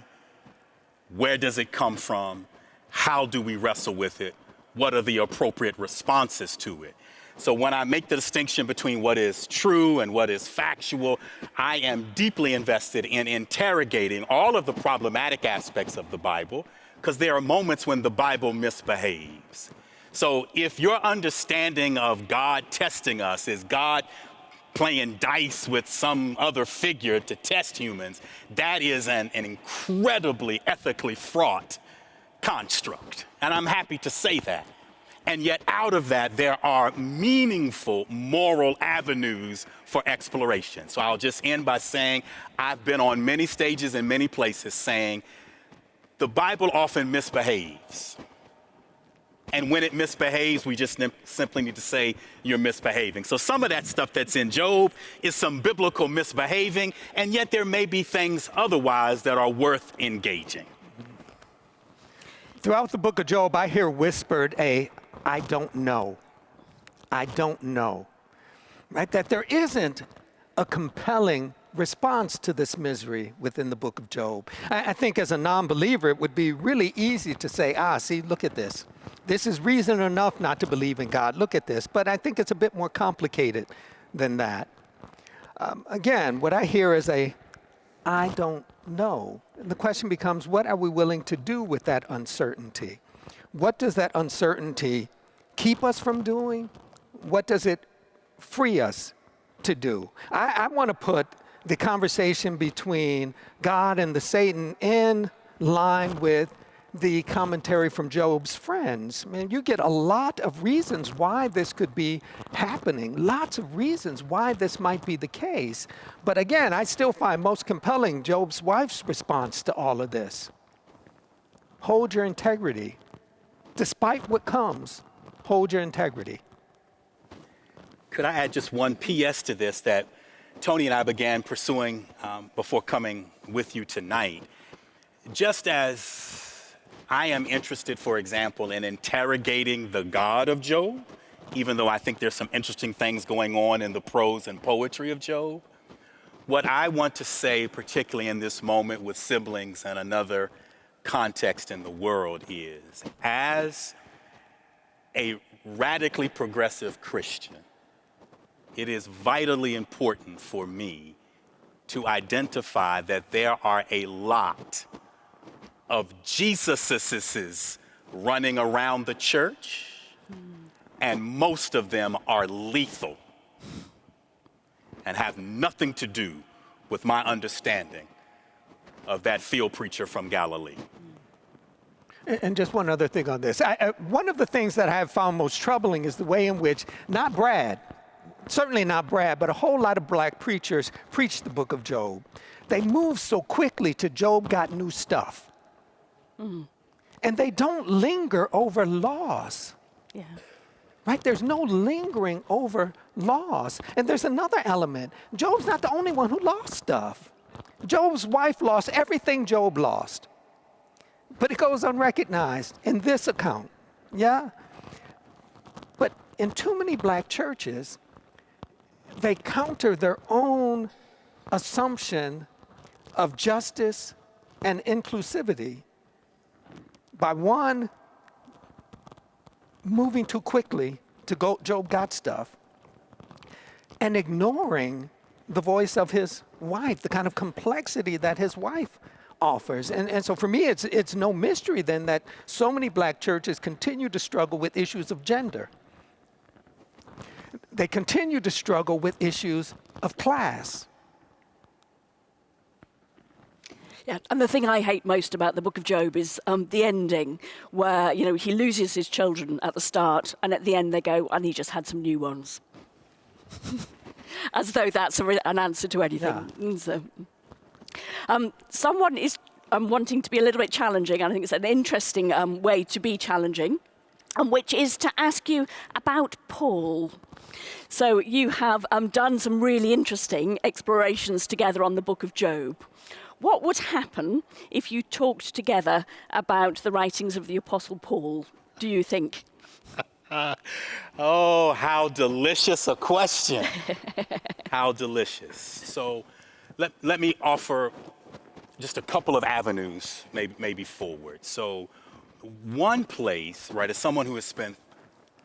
Where does it come from? How do we wrestle with it? What are the appropriate responses to it? So when I make the distinction between what is true and what is factual, I am deeply invested in interrogating all of the problematic aspects of the Bible, because there are moments when the Bible misbehaves. So if your understanding of God testing us is God playing dice with some other figure to test humans, that is an incredibly ethically fraught construct. And I'm happy to say that. And yet out of that, there are meaningful moral avenues for exploration. So I'll just end by saying I've been on many stages in many places saying the Bible often misbehaves. And when it misbehaves, we just simply need to say you're misbehaving. So some of that stuff that's in Job is some biblical misbehaving, and yet there may be things otherwise that are worth engaging. Throughout the book of Job, I hear whispered I don't know. I don't know. Right? That there isn't a compelling response to this misery within the book of Job. I think as a non-believer, it would be really easy to say, see, look at this. This is reason enough not to believe in God. Look at this. But I think it's a bit more complicated than that. Again, what I hear is I don't know. And the question becomes, what are we willing to do with that uncertainty? What does that uncertainty keep us from doing? What does it free us to do. I want to put the conversation between God and the Satan in line with the commentary from Job's friends. I mean, you get a lot of reasons why this could be happening, lots of reasons why this might be the case. But again, I still find most compelling Job's wife's response to all of this. Hold your integrity. Despite what comes, hold your integrity. Could I add just one PS to this that Tony and I began pursuing before coming with you tonight? Just as I am interested, for example, in interrogating the God of Job, even though I think there's some interesting things going on in the prose and poetry of Job, what I want to say, particularly in this moment with siblings and another context in the world, is as a radically progressive Christian, it is vitally important for me to identify that there are a lot of Jesuses running around the church, and most of them are lethal and have nothing to do with my understanding of that field preacher from Galilee. And just one other thing on this. One of the things that I have found most troubling is the way in which, not Brad, certainly not Brad, but a whole lot of black preachers preach the book of Job. They move so quickly to Job got new stuff. And they don't linger over loss. Yeah. Right? There's no lingering over loss. And there's another element. Job's not the only one who lost stuff. Job's wife lost everything Job lost. But it goes unrecognized in this account. Yeah? But in too many black churches, they counter their own assumption of justice and inclusivity by one, moving too quickly to go, Job got stuff, and ignoring the voice of his wife, the kind of complexity that his wife offers. And so for me, it's no mystery then that so many black churches continue to struggle with issues of gender. They continue to struggle with issues of class. Yeah, and the thing I hate most about the book of Job is the ending, where, you know, he loses his children at the start, and at the end they go, and he just had some new ones. As though that's an answer to anything. Yeah. So, someone is wanting to be a little bit challenging, and I think it's an interesting way to be challenging, which is to ask you about Paul. So you have done some really interesting explorations together on the book of Job. What would happen if you talked together about the writings of the Apostle Paul, do you think? Oh, how delicious a question. How delicious. So let me offer just a couple of avenues maybe forward. So one place, right, as someone who has spent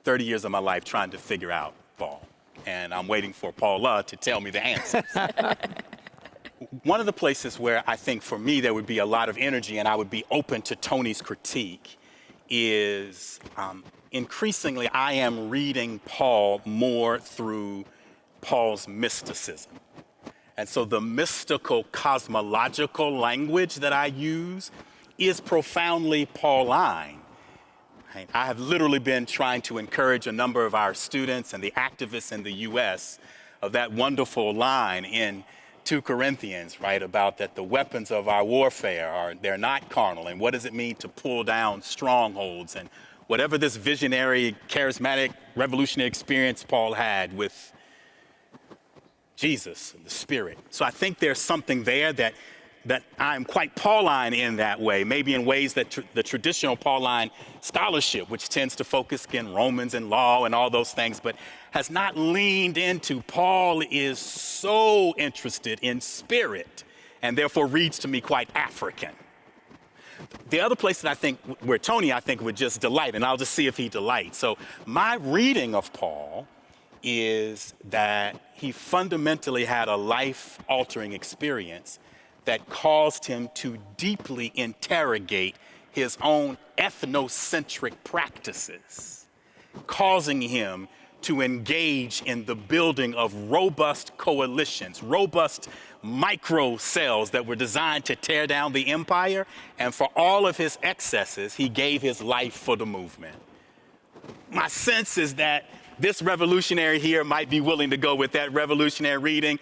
30 years of my life trying to figure out Paul, and I'm waiting for Paula to tell me the answers. One of the places where I think for me there would be a lot of energy and I would be open to Tony's critique is increasingly I am reading Paul more through Paul's mysticism. And so the mystical cosmological language that I use is profoundly Pauline. I have literally been trying to encourage a number of our students and the activists in the US of that wonderful line in 2 Corinthians, right, about that the weapons of our warfare they're not carnal, and what does it mean to pull down strongholds, and whatever this visionary, charismatic, revolutionary experience Paul had with Jesus and the Spirit. So I think there's something there that I'm quite Pauline in that way, maybe in ways that the traditional Pauline scholarship, which tends to focus in Romans and law and all those things, but has not leaned into. Paul is so interested in spirit and therefore reads to me quite African. The other place that I think, where Tony, I think, would just delight, and I'll just see if he delights. So my reading of Paul is that he fundamentally had a life-altering experience that caused him to deeply interrogate his own ethnocentric practices, causing him to engage in the building of robust coalitions, robust micro cells that were designed to tear down the empire. And for all of his excesses, he gave his life for the movement. My sense is that this revolutionary here might be willing to go with that revolutionary reading,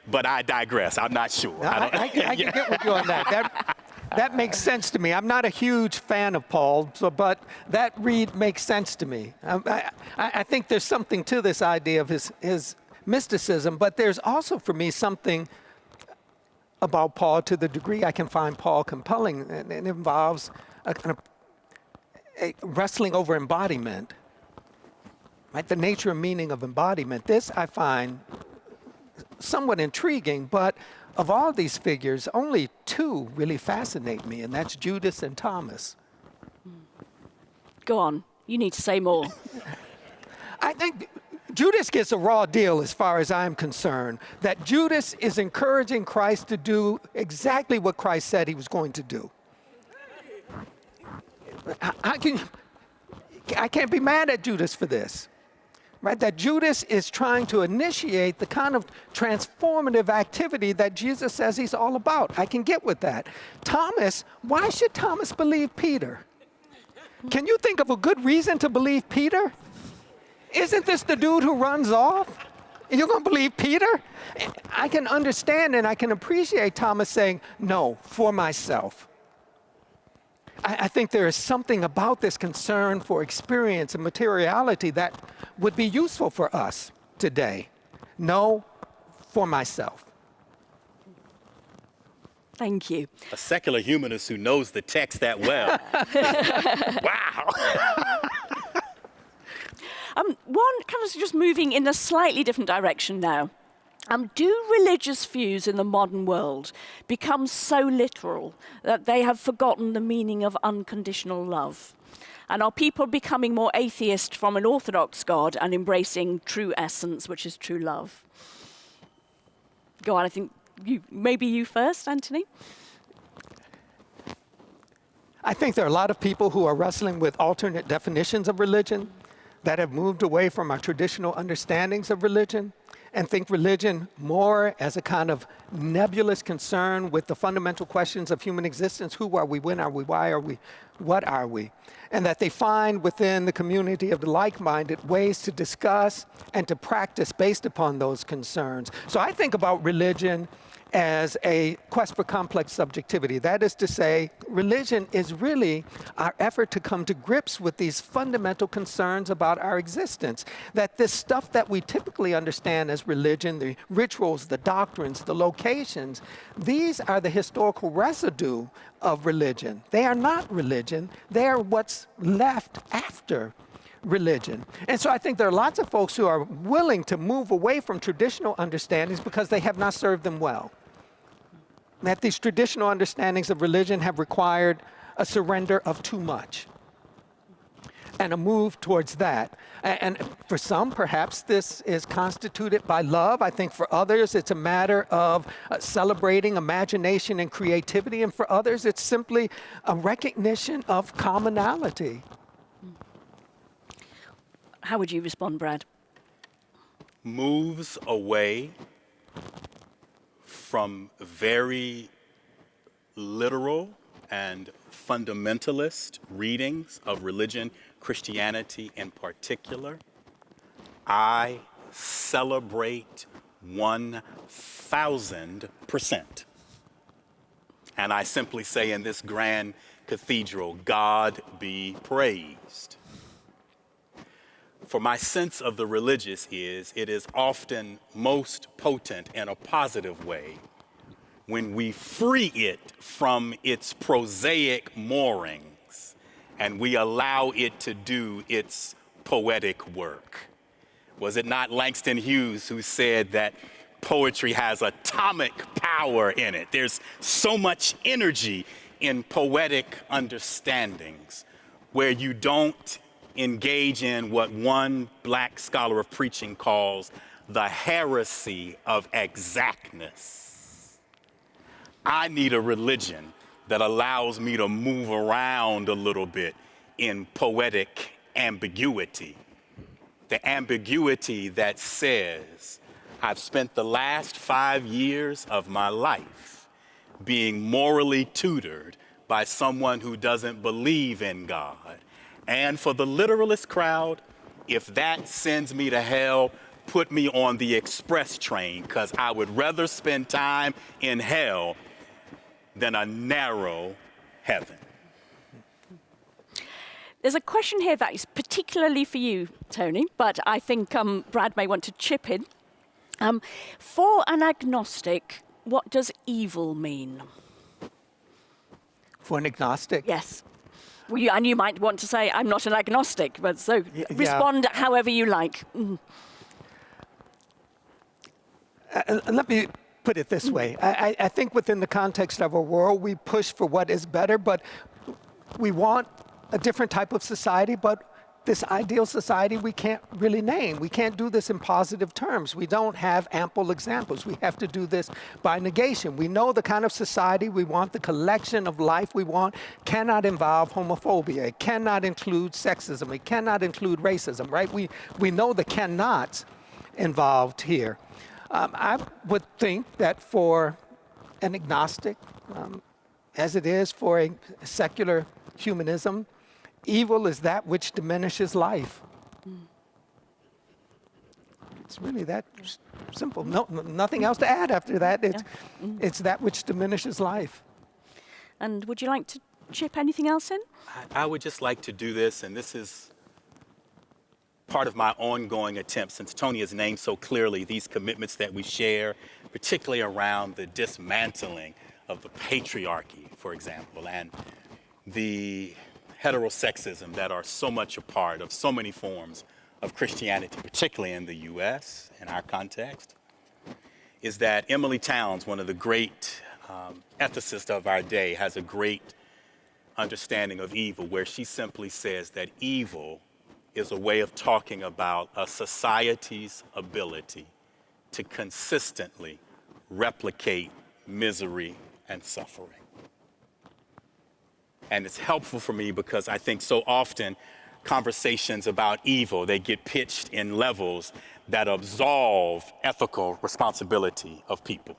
but I digress. I'm not sure. I can get with you on that. That makes sense to me. I'm not a huge fan of Paul, but that read makes sense to me. I think there's something to this idea of his mysticism, but there's also for me something about Paul to the degree I can find Paul compelling, and it involves a kind of a wrestling over embodiment, right? The nature and meaning of embodiment. This I find somewhat intriguing, but of all these figures, only two really fascinate me, and that's Judas and Thomas. Go on. You need to say more. I think Judas gets a raw deal as far as I'm concerned, that Judas is encouraging Christ to do exactly what Christ said he was going to do. I can't be mad at Judas for this. Right, that Judas is trying to initiate the kind of transformative activity that Jesus says he's all about. I can get with that. Thomas, why should Thomas believe Peter? Can you think of a good reason to believe Peter? Isn't this the dude who runs off? You're going to believe Peter? I can understand and I can appreciate Thomas saying, no, for myself. I think there is something about this concern for experience and materiality that would be useful for us today. No, for myself. Thank you. A secular humanist who knows the text that well. Wow. One kind of just moving in a slightly different direction now. Do religious views in the modern world become so literal that they have forgotten the meaning of unconditional love? And are people becoming more atheist from an orthodox God and embracing true essence, which is true love? Go on, I think maybe you first, Anthony. I think there are a lot of people who are wrestling with alternate definitions of religion that have moved away from our traditional understandings of religion and think religion more as a kind of nebulous concern with the fundamental questions of human existence. Who are we? When are we? Why are we? What are we? And that they find within the community of the like-minded ways to discuss and to practice based upon those concerns. So I think about religion as a quest for complex subjectivity. That is to say, religion is really our effort to come to grips with these fundamental concerns about our existence. That this stuff that we typically understand as religion, the rituals, the doctrines, the locations, these are the historical residue of religion. They are not religion. They are what's left after religion. And so I think there are lots of folks who are willing to move away from traditional understandings because they have not served them well. That these traditional understandings of religion have required a surrender of too much and a move towards that. And for some, perhaps this is constituted by love. I think for others, it's a matter of celebrating imagination and creativity. And for others, it's simply a recognition of commonality. How would you respond, Brad? Moves away from very literal and fundamentalist readings of religion, Christianity in particular. I celebrate 1,000%. And I simply say in this grand cathedral, God be praised. For my sense of the religious is, it is often most potent in a positive way when we free it from its prosaic moorings and we allow it to do its poetic work. Was it not Langston Hughes who said that poetry has atomic power in it? There's so much energy in poetic understandings where you don't engage in what one black scholar of preaching calls the heresy of exactness. I need a religion that allows me to move around a little bit in poetic ambiguity. the ambiguity that says, I've spent the last 5 years of my life being morally tutored by someone who doesn't believe in God. And for the literalist crowd, if that sends me to hell, put me on the express train, because I would rather spend time in hell than a narrow heaven. There's a question here that is particularly for you, Tony, but I think Brad may want to chip in. For an agnostic, what does evil mean? For an agnostic? Yes. Well, and you might want to say, I'm not an agnostic, but so respond however you like. Let me put it this way. I think within the context of our world, we push for what is better, but we want a different type of society, but this ideal society we can't really name. We can't do this in positive terms. We don't have ample examples. We have to do this by negation. We know the kind of society we want, the collection of life we want, cannot involve homophobia. It cannot include sexism. It cannot include racism, right? We know the cannots involved here. I would think that for an agnostic, as it is for a secular humanism, evil is that which diminishes life. It's really that simple. Nothing else to add after that. It's that which diminishes life. And would you like to chip anything else in? I would just like to do this, and this is part of my ongoing attempt, since Tony has named so clearly these commitments that we share, particularly around the dismantling of the patriarchy, for example, and the heterosexism that are so much a part of so many forms of Christianity, particularly in the U.S., in our context, is that Emily Towns, one of the great ethicists of our day, has a great understanding of evil, where she simply says that evil is a way of talking about a society's ability to consistently replicate misery and suffering. And it's helpful for me because I think so often conversations about evil, they get pitched in levels that absolve ethical responsibility of people.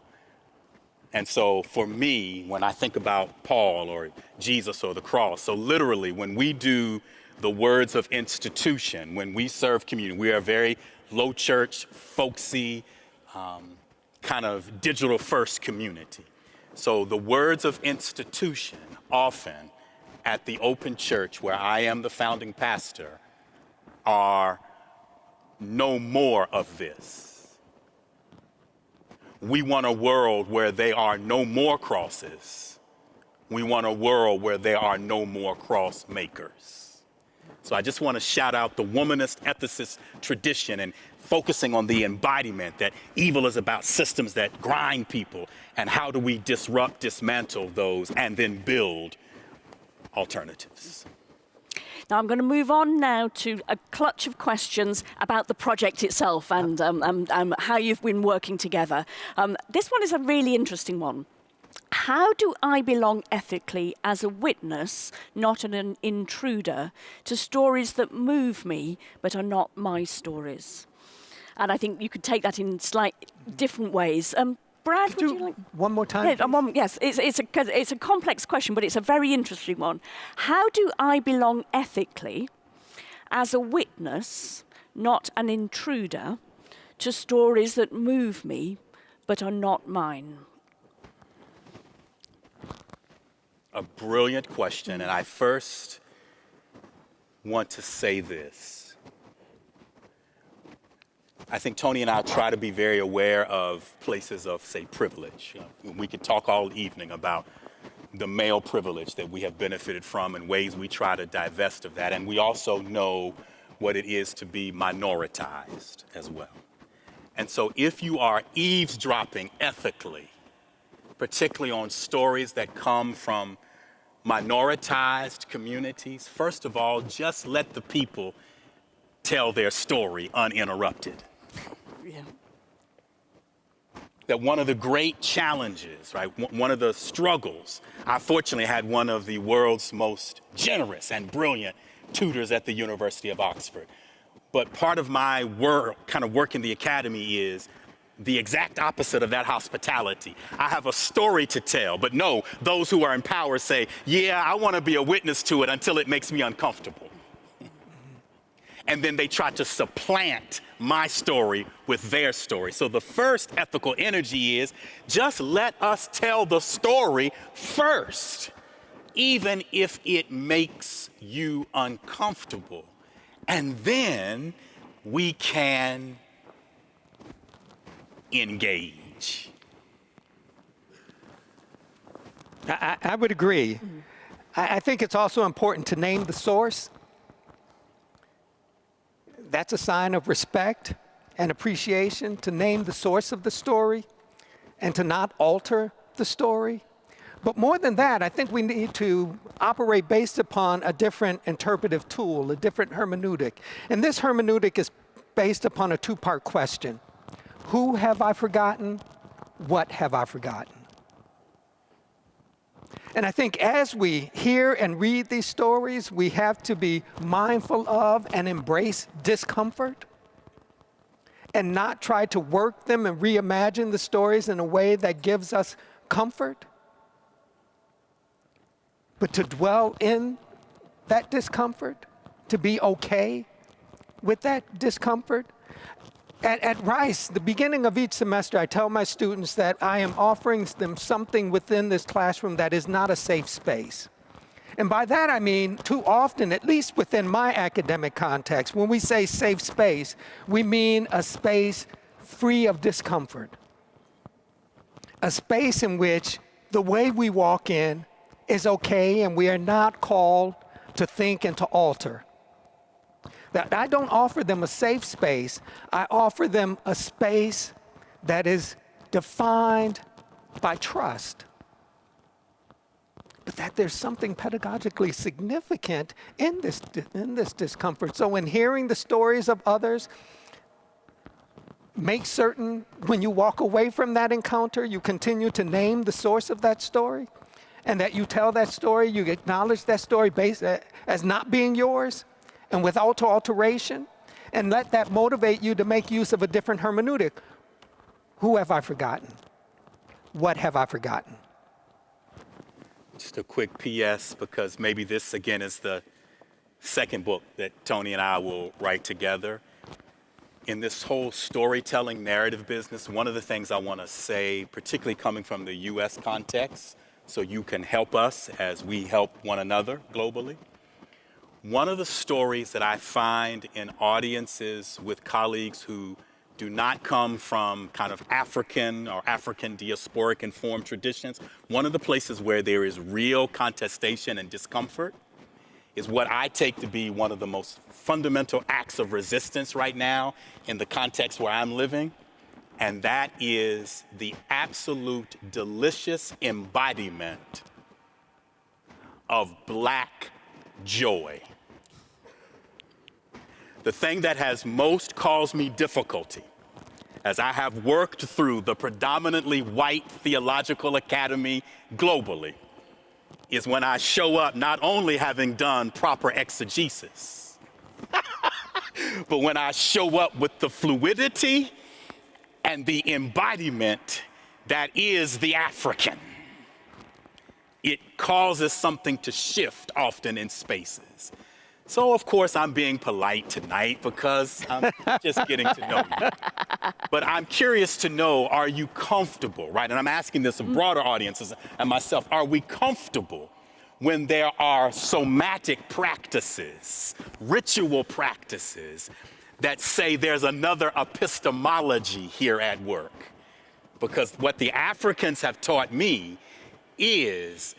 And so for me, when I think about Paul or Jesus or the cross, so literally when we do the words of institution, when we serve community, we are a very low church, folksy, kind of digital first community. So the words of institution often at the open church, where I am the founding pastor, are no more of this. We want a world where there are no more crosses. We want a world where there are no more cross makers. So I just want to shout out the womanist ethicist tradition and focusing on the embodiment that evil is about systems that grind people, and how do we disrupt, dismantle those, and then build alternatives. Now I'm going to move on now to a clutch of questions about the project itself and how you've been working together. This one is a really interesting one. How do I belong ethically as a witness, not an intruder, to stories that move me but are not my stories? And I think you could take that in slightly different ways. Brad, would you like... One more time? Yes, it's a complex question, but it's a very interesting one. How do I belong ethically as a witness, not an intruder, to stories that move me but are not mine? A brilliant question, and I first want to say this. I think Tony and I try to be very aware of places of, say, privilege. We could talk all evening about the male privilege that we have benefited from and ways we try to divest of that. And we also know what it is to be minoritized as well. And so if you are eavesdropping ethically, particularly on stories that come from minoritized communities, first of all, just let the people tell their story uninterrupted. Yeah. That one of the great challenges, right, one of the struggles, I fortunately had one of the world's most generous and brilliant tutors at the University of Oxford. But part of my work in the academy is the exact opposite of that hospitality. I have a story to tell, but no, those who are in power say, yeah, I want to be a witness to it until it makes me uncomfortable. And then they try to supplant my story with their story. So the first ethical energy is just let us tell the story first, even if it makes you uncomfortable. And then we can engage. I would agree. I think it's also important to name the source. That's a sign of respect and appreciation, to name the source of the story and to not alter the story. But more than that, I think we need to operate based upon a different interpretive tool, a different hermeneutic. And this hermeneutic is based upon a two-part question. Who have I forgotten? What have I forgotten? And I think as we hear and read these stories, we have to be mindful of and embrace discomfort and not try to work them and reimagine the stories in a way that gives us comfort, but to dwell in that discomfort, to be okay with that discomfort. At Rice, the beginning of each semester, I tell my students that I am offering them something within this classroom that is not a safe space. And by that I mean, too often, at least within my academic context, when we say safe space, we mean a space free of discomfort. A space in which the way we walk in is okay and we are not called to think and to alter. That I don't offer them a safe space, I offer them a space that is defined by trust. But that there's something pedagogically significant in this discomfort. So in hearing the stories of others, make certain when you walk away from that encounter, you continue to name the source of that story, and that you tell that story, you acknowledge that story based as not being yours, and without alteration, and let that motivate you to make use of a different hermeneutic. Who have I forgotten? What have I forgotten? Just a quick PS, because maybe this, again, is the second book that Tony and I will write together. In this whole storytelling narrative business, one of the things I want to say, particularly coming from the U.S. context, so you can help us as we help one another globally. One of the stories that I find in audiences with colleagues who do not come from kind of African or African diasporic informed traditions, one of the places where there is real contestation and discomfort is what I take to be one of the most fundamental acts of resistance right now in the context where I'm living, and that is the absolute delicious embodiment of Black joy. The thing that has most caused me difficulty as I have worked through the predominantly white theological academy globally is when I show up not only having done proper exegesis, but when I show up with the fluidity and the embodiment that is the African. It causes something to shift often in spaces. So, of course, I'm being polite tonight because I'm just getting to know you. But I'm curious to know, are you comfortable, right? And I'm asking this of broader audiences and myself, are we comfortable when there are somatic practices, ritual practices that say there's another epistemology here at work? Because what the Africans have taught me is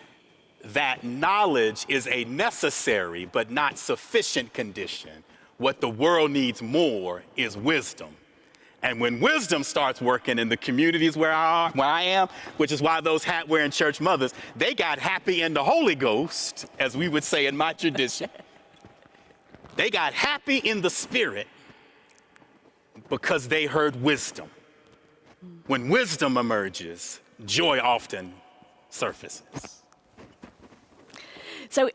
that knowledge is a necessary but not sufficient condition. What the world needs more is wisdom. And when wisdom starts working in the communities where I am, which is why those hat-wearing church mothers, they got happy in the Holy Ghost, as we would say in my tradition. They got happy in the Spirit because they heard wisdom. When wisdom emerges, joy often surfaces. So,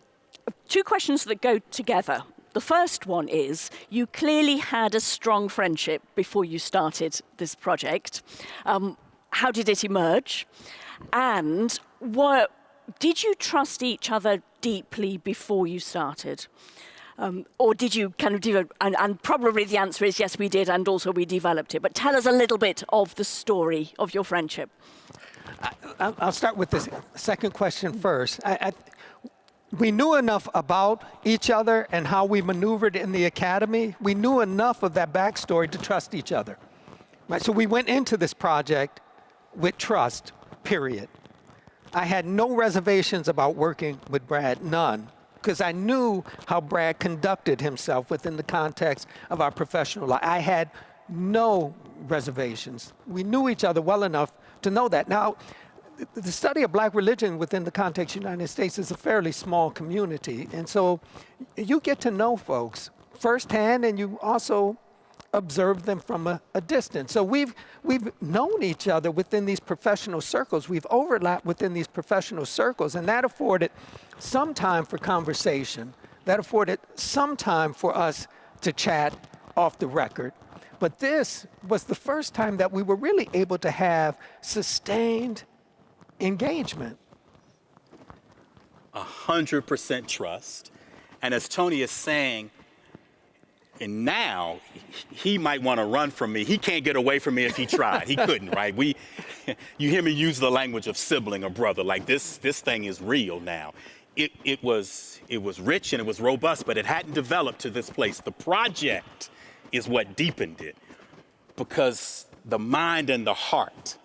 two questions that go together. The first one is you clearly had a strong friendship before you started this project. How did it emerge? And did you trust each other deeply before you started? Or did you kind of do and probably the answer is yes, we did, and also we developed it. But tell us a little bit of the story of your friendship. I'll start with the second question first. We knew enough about each other and how we maneuvered in the academy. We knew enough of that backstory to trust each other. Right? So we went into this project with trust, period. I had no reservations about working with Brad, none, because I knew how Brad conducted himself within the context of our professional life. I had no reservations. We knew each other well enough to know that. Now, the study of black religion within the context of the United States is a fairly small community. And so you get to know folks firsthand, and you also observe them from a distance. So we've known each other within these professional circles. We've overlapped within these professional circles, and that afforded some time for conversation. That afforded some time for us to chat off the record. But this was the first time that we were really able to have sustained engagement. 100% trust. And as Tony is saying, and now he might want to run from me. He can't get away from me if he tried. He couldn't, right? You hear me use the language of sibling or brother. Like this thing is real now. It was rich and it was robust, but it hadn't developed to this place. The project is what deepened it, because the mind and the heart,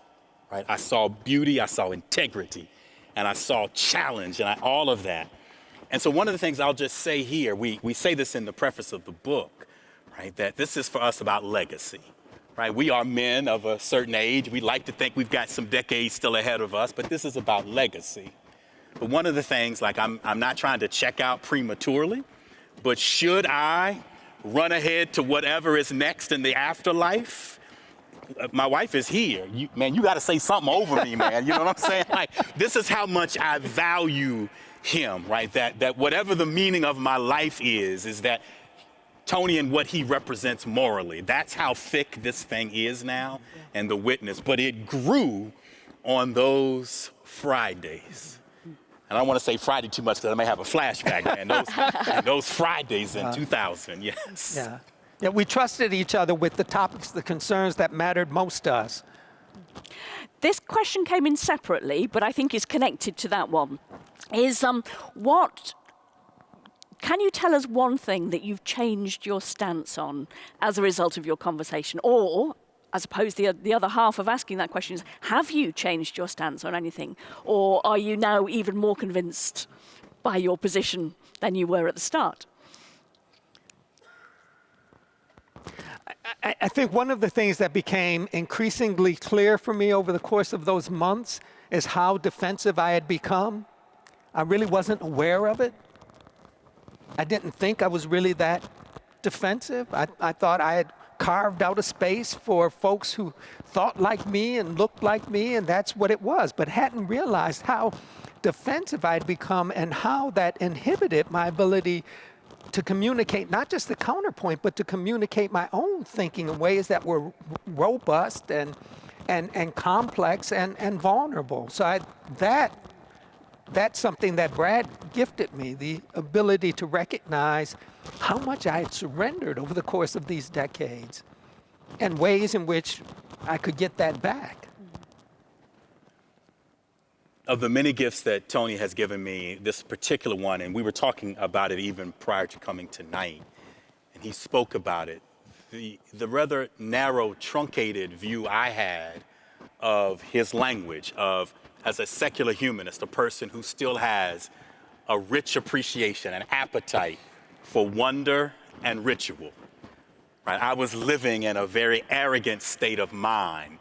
right? I saw beauty, I saw integrity, and I saw challenge, and all of that. And so one of the things I'll just say here, we say this in the preface of the book, right? That this is for us about legacy, right? We are men of a certain age. We like to think we've got some decades still ahead of us, but this is about legacy. But one of the things, like I'm not trying to check out prematurely, but should I run ahead to whatever is next in the afterlife? My wife is here. You got to say something over me, man. You know what I'm saying? Like, this is how much I value him, right? That whatever the meaning of my life is that Tony and what he represents morally, that's how thick this thing is now, and the witness. But it grew on those Fridays. And I don't want to say Friday too much because I may have a flashback, man. Those Fridays in 2000, yes. Yeah, we trusted each other with the topics, the concerns that mattered most to us. This question came in separately, but I think is connected to that one. Can you tell us one thing that you've changed your stance on as a result of your conversation? Or, I suppose the other half of asking that question is, have you changed your stance on anything? Or are you now even more convinced by your position than you were at the start? I think one of the things that became increasingly clear for me over the course of those months is how defensive I had become. I really wasn't aware of it. I didn't think I was really that defensive. I thought I had carved out a space for folks who thought like me and looked like me, and that's what it was, but hadn't realized how defensive I had become and how that inhibited my ability to communicate not just the counterpoint, but to communicate my own thinking in ways that were robust and complex and vulnerable. So that's something that Brad gifted me, the ability to recognize how much I had surrendered over the course of these decades and ways in which I could get that back. Of the many gifts that Tony has given me, this particular one, and we were talking about it even prior to coming tonight, and he spoke about it, the rather narrow, truncated view I had of his language, of as a secular humanist, a person who still has a rich appreciation and appetite for wonder and ritual. Right? I was living in a very arrogant state of mind,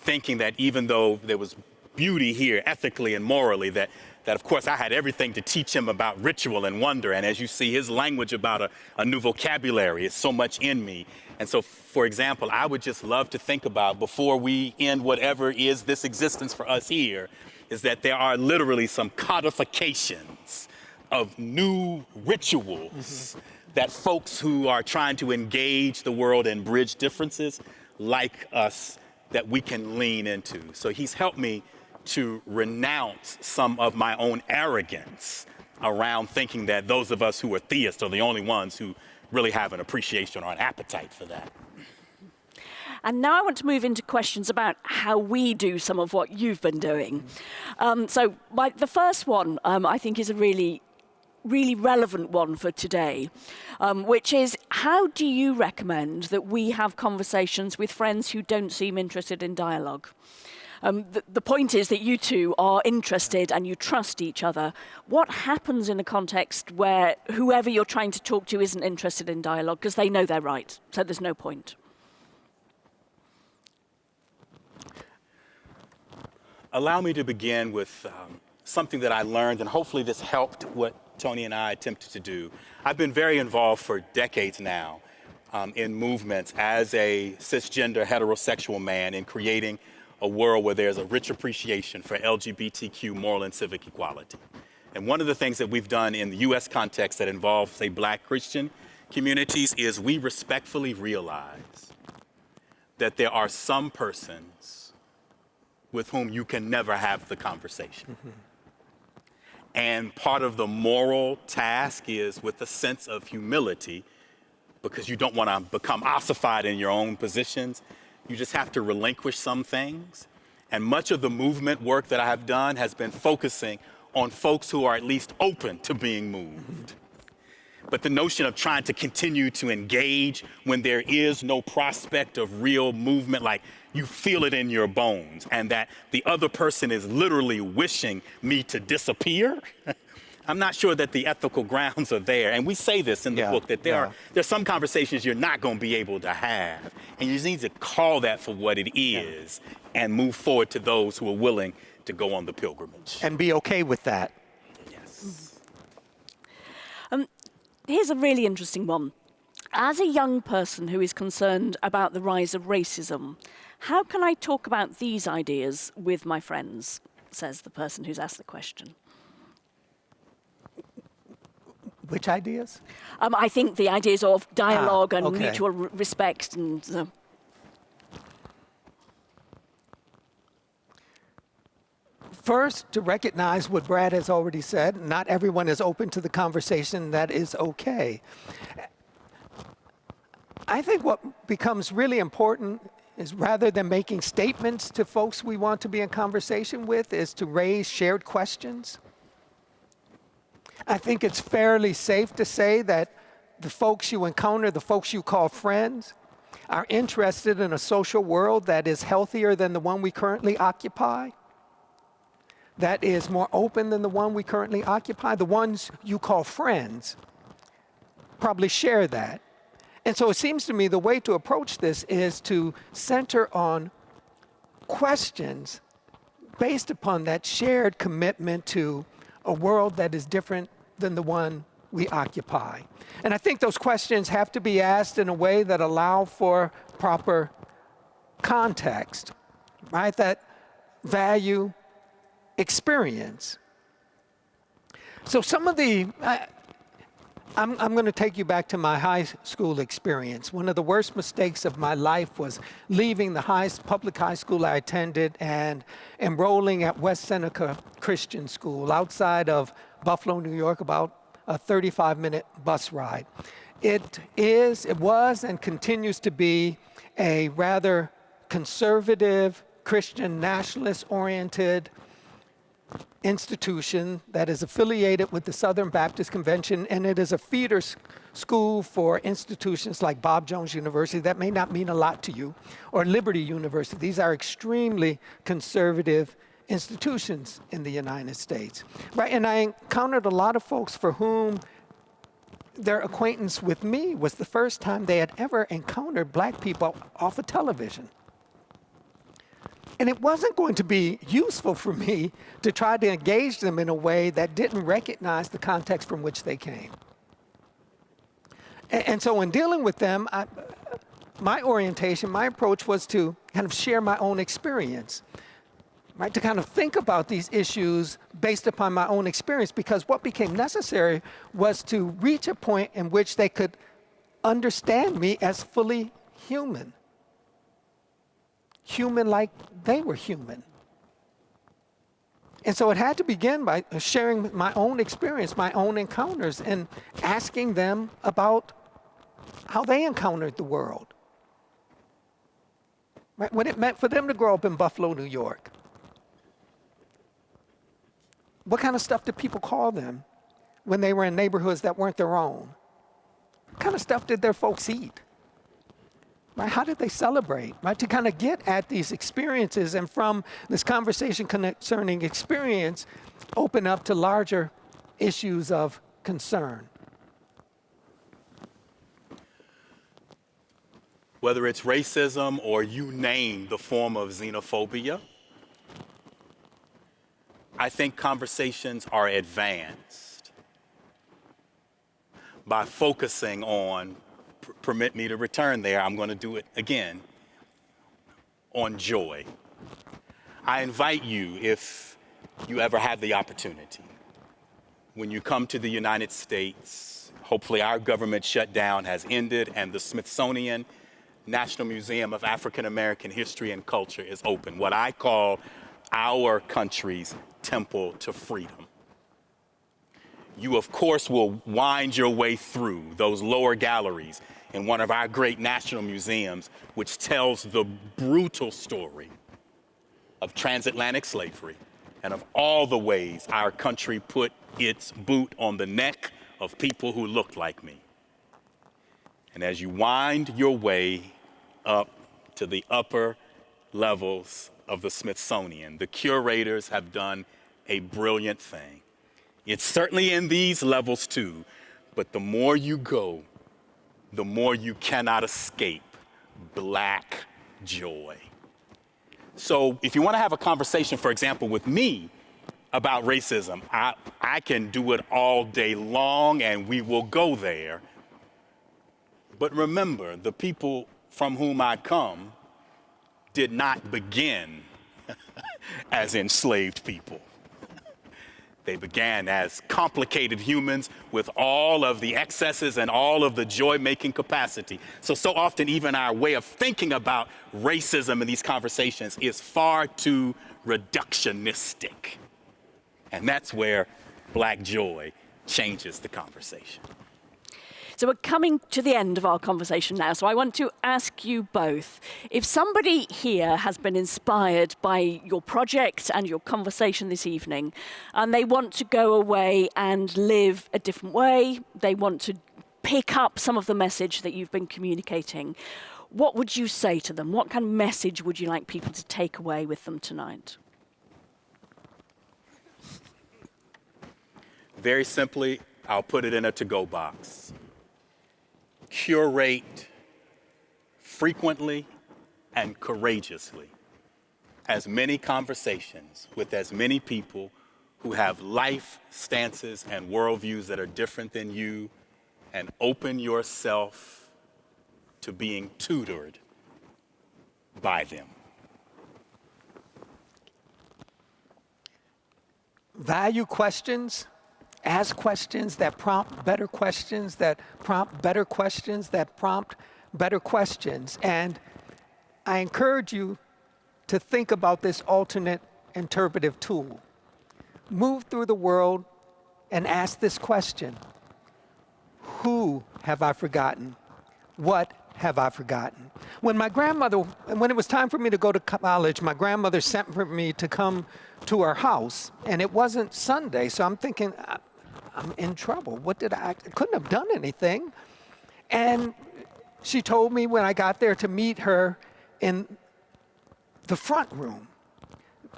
thinking that even though there was beauty here, ethically and morally, that of course I had everything to teach him about ritual and wonder. And as you see, his language about a new vocabulary is so much in me. And so, for example, I would just love to think about, before we end whatever is this existence for us here, is that there are literally some codifications of new rituals that folks who are trying to engage the world and bridge differences like us, that we can lean into. So he's helped me to renounce some of my own arrogance around thinking that those of us who are theists are the only ones who really have an appreciation or an appetite for that. And now I want to move into questions about how we do some of what you've been doing. The first one, I think, is a really relevant one for today, which is, how do you recommend that we have conversations with friends who don't seem interested in dialogue? The point is that you two are interested and you trust each other. What happens in a context where whoever you're trying to talk to isn't interested in dialogue because they know they're right, so there's no point? Allow me to begin with something that I learned, and hopefully this helped what Tony and I attempted to do. I've been very involved for decades now in movements as a cisgender heterosexual man in creating a world where there's a rich appreciation for LGBTQ moral and civic equality. And one of the things that we've done in the US context that involves, say, Black Christian communities is we respectfully realize that there are some persons with whom you can never have the conversation. Mm-hmm. And part of the moral task is with a sense of humility, because you don't want to become ossified in your own positions. You just have to relinquish some things. And much of the movement work that I have done has been focusing on folks who are at least open to being moved. But the notion of trying to continue to engage when there is no prospect of real movement, like you feel it in your bones, and that the other person is literally wishing me to disappear, I'm not sure that the ethical grounds are there. And we say this in the book, that there's some conversations you're not going to be able to have. And you just need to call that for what it is and move forward to those who are willing to go on the pilgrimage. And be okay with that. Yes. Here's a really interesting one. As a young person who is concerned about the rise of racism, how can I talk about these ideas with my friends, says the person who's asked the question. Which ideas? I think the ideas of dialogue and mutual respect and... First, to recognize what Brad has already said, not everyone is open to the conversation. That is okay. I think what becomes really important is, rather than making statements to folks we want to be in conversation with, is to raise shared questions. I think it's fairly safe to say that the folks you encounter, the folks you call friends, are interested in a social world that is healthier than the one we currently occupy, that is more open than the one we currently occupy. The ones you call friends probably share that. And so it seems to me the way to approach this is to center on questions based upon that shared commitment to a world that is different than the one we occupy. And I think those questions have to be asked in a way that allow for proper context, right? That value experience. So some of the, I'm going to take you back to my high school experience. One of the worst mistakes of my life was leaving the public high school I attended and enrolling at West Seneca Christian School outside of Buffalo, New York, about a 35-minute bus ride. It was, and continues to be a rather conservative, Christian, nationalist-oriented institution that is affiliated with the Southern Baptist Convention, and it is a feeder school for institutions like Bob Jones University. That may not mean a lot to you, or Liberty University. These are extremely conservative institutions in the United States, right? And I encountered a lot of folks for whom their acquaintance with me was the first time they had ever encountered Black people off of television. And it wasn't going to be useful for me to try to engage them in a way that didn't recognize the context from which they came. And so in dealing with them, my orientation, my approach was to kind of share my own experience. right, to kind of think about these issues based upon my own experience, because what became necessary was to reach a point in which they could understand me as fully human. Human like they were human. And so it had to begin by sharing my own experience, my own encounters, and asking them about how they encountered the world. Right? What it meant for them to grow up in Buffalo, New York. What kind of stuff did people call them when they were in neighborhoods that weren't their own? What kind of stuff did their folks eat? Right? How did they celebrate? Right? To kind of get at these experiences, and from this conversation concerning experience, open up to larger issues of concern. Whether it's racism or you name the form of xenophobia, I think conversations are advanced by focusing on, permit me to return there, I'm going to do it again, on joy. I invite you, if you ever have the opportunity, when you come to the United States, hopefully our government shutdown has ended and the Smithsonian National Museum of African American History and Culture is open, what I call our country's temple to freedom. You, of course, will wind your way through those lower galleries in one of our great national museums, which tells the brutal story of transatlantic slavery and of all the ways our country put its boot on the neck of people who looked like me. And as you wind your way up to the upper levels of the Smithsonian, the curators have done a brilliant thing. It's certainly in these levels too, but the more you go, the more you cannot escape Black joy. So if you want to have a conversation, for example, with me about racism, I can do it all day long and we will go there. But remember, the people from whom I come did not begin as enslaved people. They began as complicated humans with all of the excesses and all of the joy-making capacity. So often even our way of thinking about racism in these conversations is far too reductionistic. And that's where Black joy changes the conversation. So we're coming to the end of our conversation now, so I want to ask you both, if somebody here has been inspired by your project and your conversation this evening, and they want to go away and live a different way, they want to pick up some of the message that you've been communicating, what would you say to them? What kind of message would you like people to take away with them tonight? Very simply, I'll put it in a to-go box. Curate frequently and courageously as many conversations with as many people who have life stances and worldviews that are different than you, and open yourself to being tutored by them. Value questions. Ask questions that prompt better questions, that prompt better questions, that prompt better questions. And I encourage you to think about this alternate interpretive tool. Move through the world and ask this question: who have I forgotten? What have I forgotten? When it was time for me to go to college, my grandmother sent for me to come to her house, and it wasn't Sunday, so I'm thinking, I'm in trouble. I couldn't have done anything. And she told me when I got there to meet her in the front room.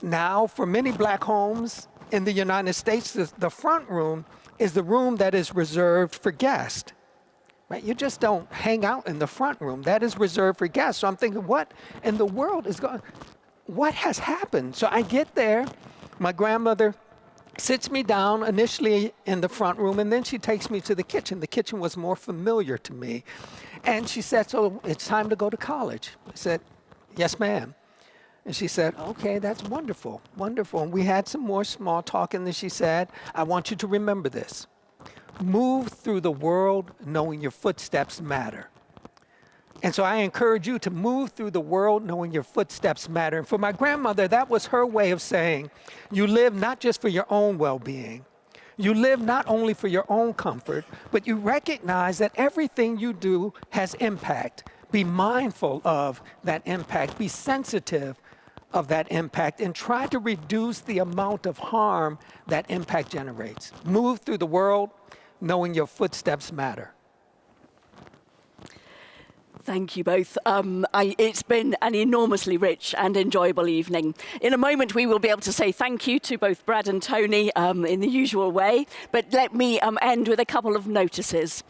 Now, for many Black homes in the United States, the front room is the room that is reserved for guests. Right? You just don't hang out in the front room. That is reserved for guests. So I'm thinking, what in the world is going? What has happened? So I get there. My grandmother sits me down initially in the front room, and then she takes me to the kitchen. The kitchen was more familiar to me. And she said, so it's time to go to college. I said, yes, ma'am. And she said, okay, that's wonderful, wonderful. And we had some more small talk, and then she said, I want you to remember this. Move through the world knowing your footsteps matter. And so I encourage you to move through the world knowing your footsteps matter. And for my grandmother, that was her way of saying, you live not just for your own well-being. You live not only for your own comfort, but you recognize that everything you do has impact. Be mindful of that impact. Be sensitive of that impact, and try to reduce the amount of harm that impact generates. Move through the world knowing your footsteps matter. Thank you both. It's been an enormously rich and enjoyable evening. In a moment, we will be able to say thank you to both Brad and Tony in the usual way, but let me end with a couple of notices.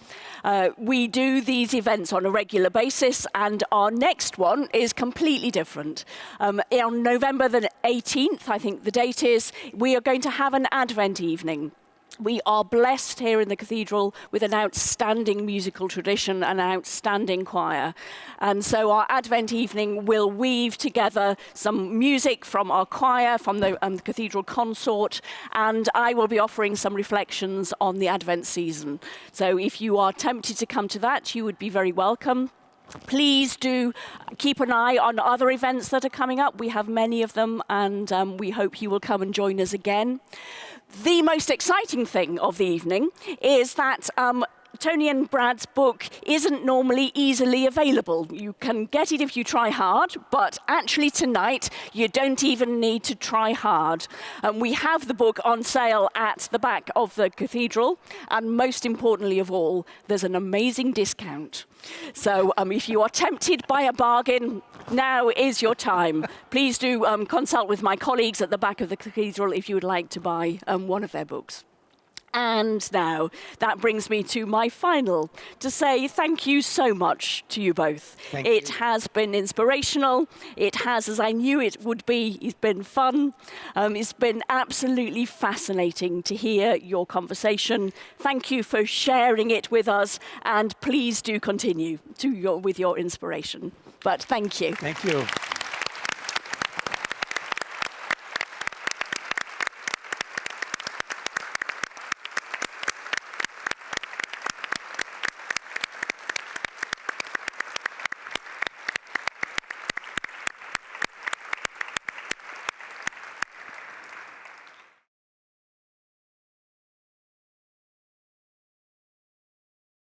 We do these events on a regular basis, and our next one is completely different. On November the 18th, I think the date is, we are going to have an Advent evening. We are blessed here in the cathedral with an outstanding musical tradition and an outstanding choir. And so our Advent evening will weave together some music from our choir, from the cathedral consort, and I will be offering some reflections on the Advent season. So if you are tempted to come to that, you would be very welcome. Please do keep an eye on other events that are coming up. We have many of them, and we hope you will come and join us again. The most exciting thing of the evening is that Tony and Brad's book isn't normally easily available. You can get it if you try hard, but actually tonight you don't even need to try hard. We have the book on sale at the back of the cathedral, and most importantly of all, there's an amazing discount. So if you are tempted by a bargain, now is your time. Please do consult with my colleagues at the back of the cathedral if you would like to buy one of their books. And now, that brings me to my final, to say thank you so much to you both. It has been inspirational. It has, as I knew it would be, it's been fun. It's been absolutely fascinating to hear your conversation. Thank you for sharing it with us, and please do continue with your inspiration. But thank you. Thank you.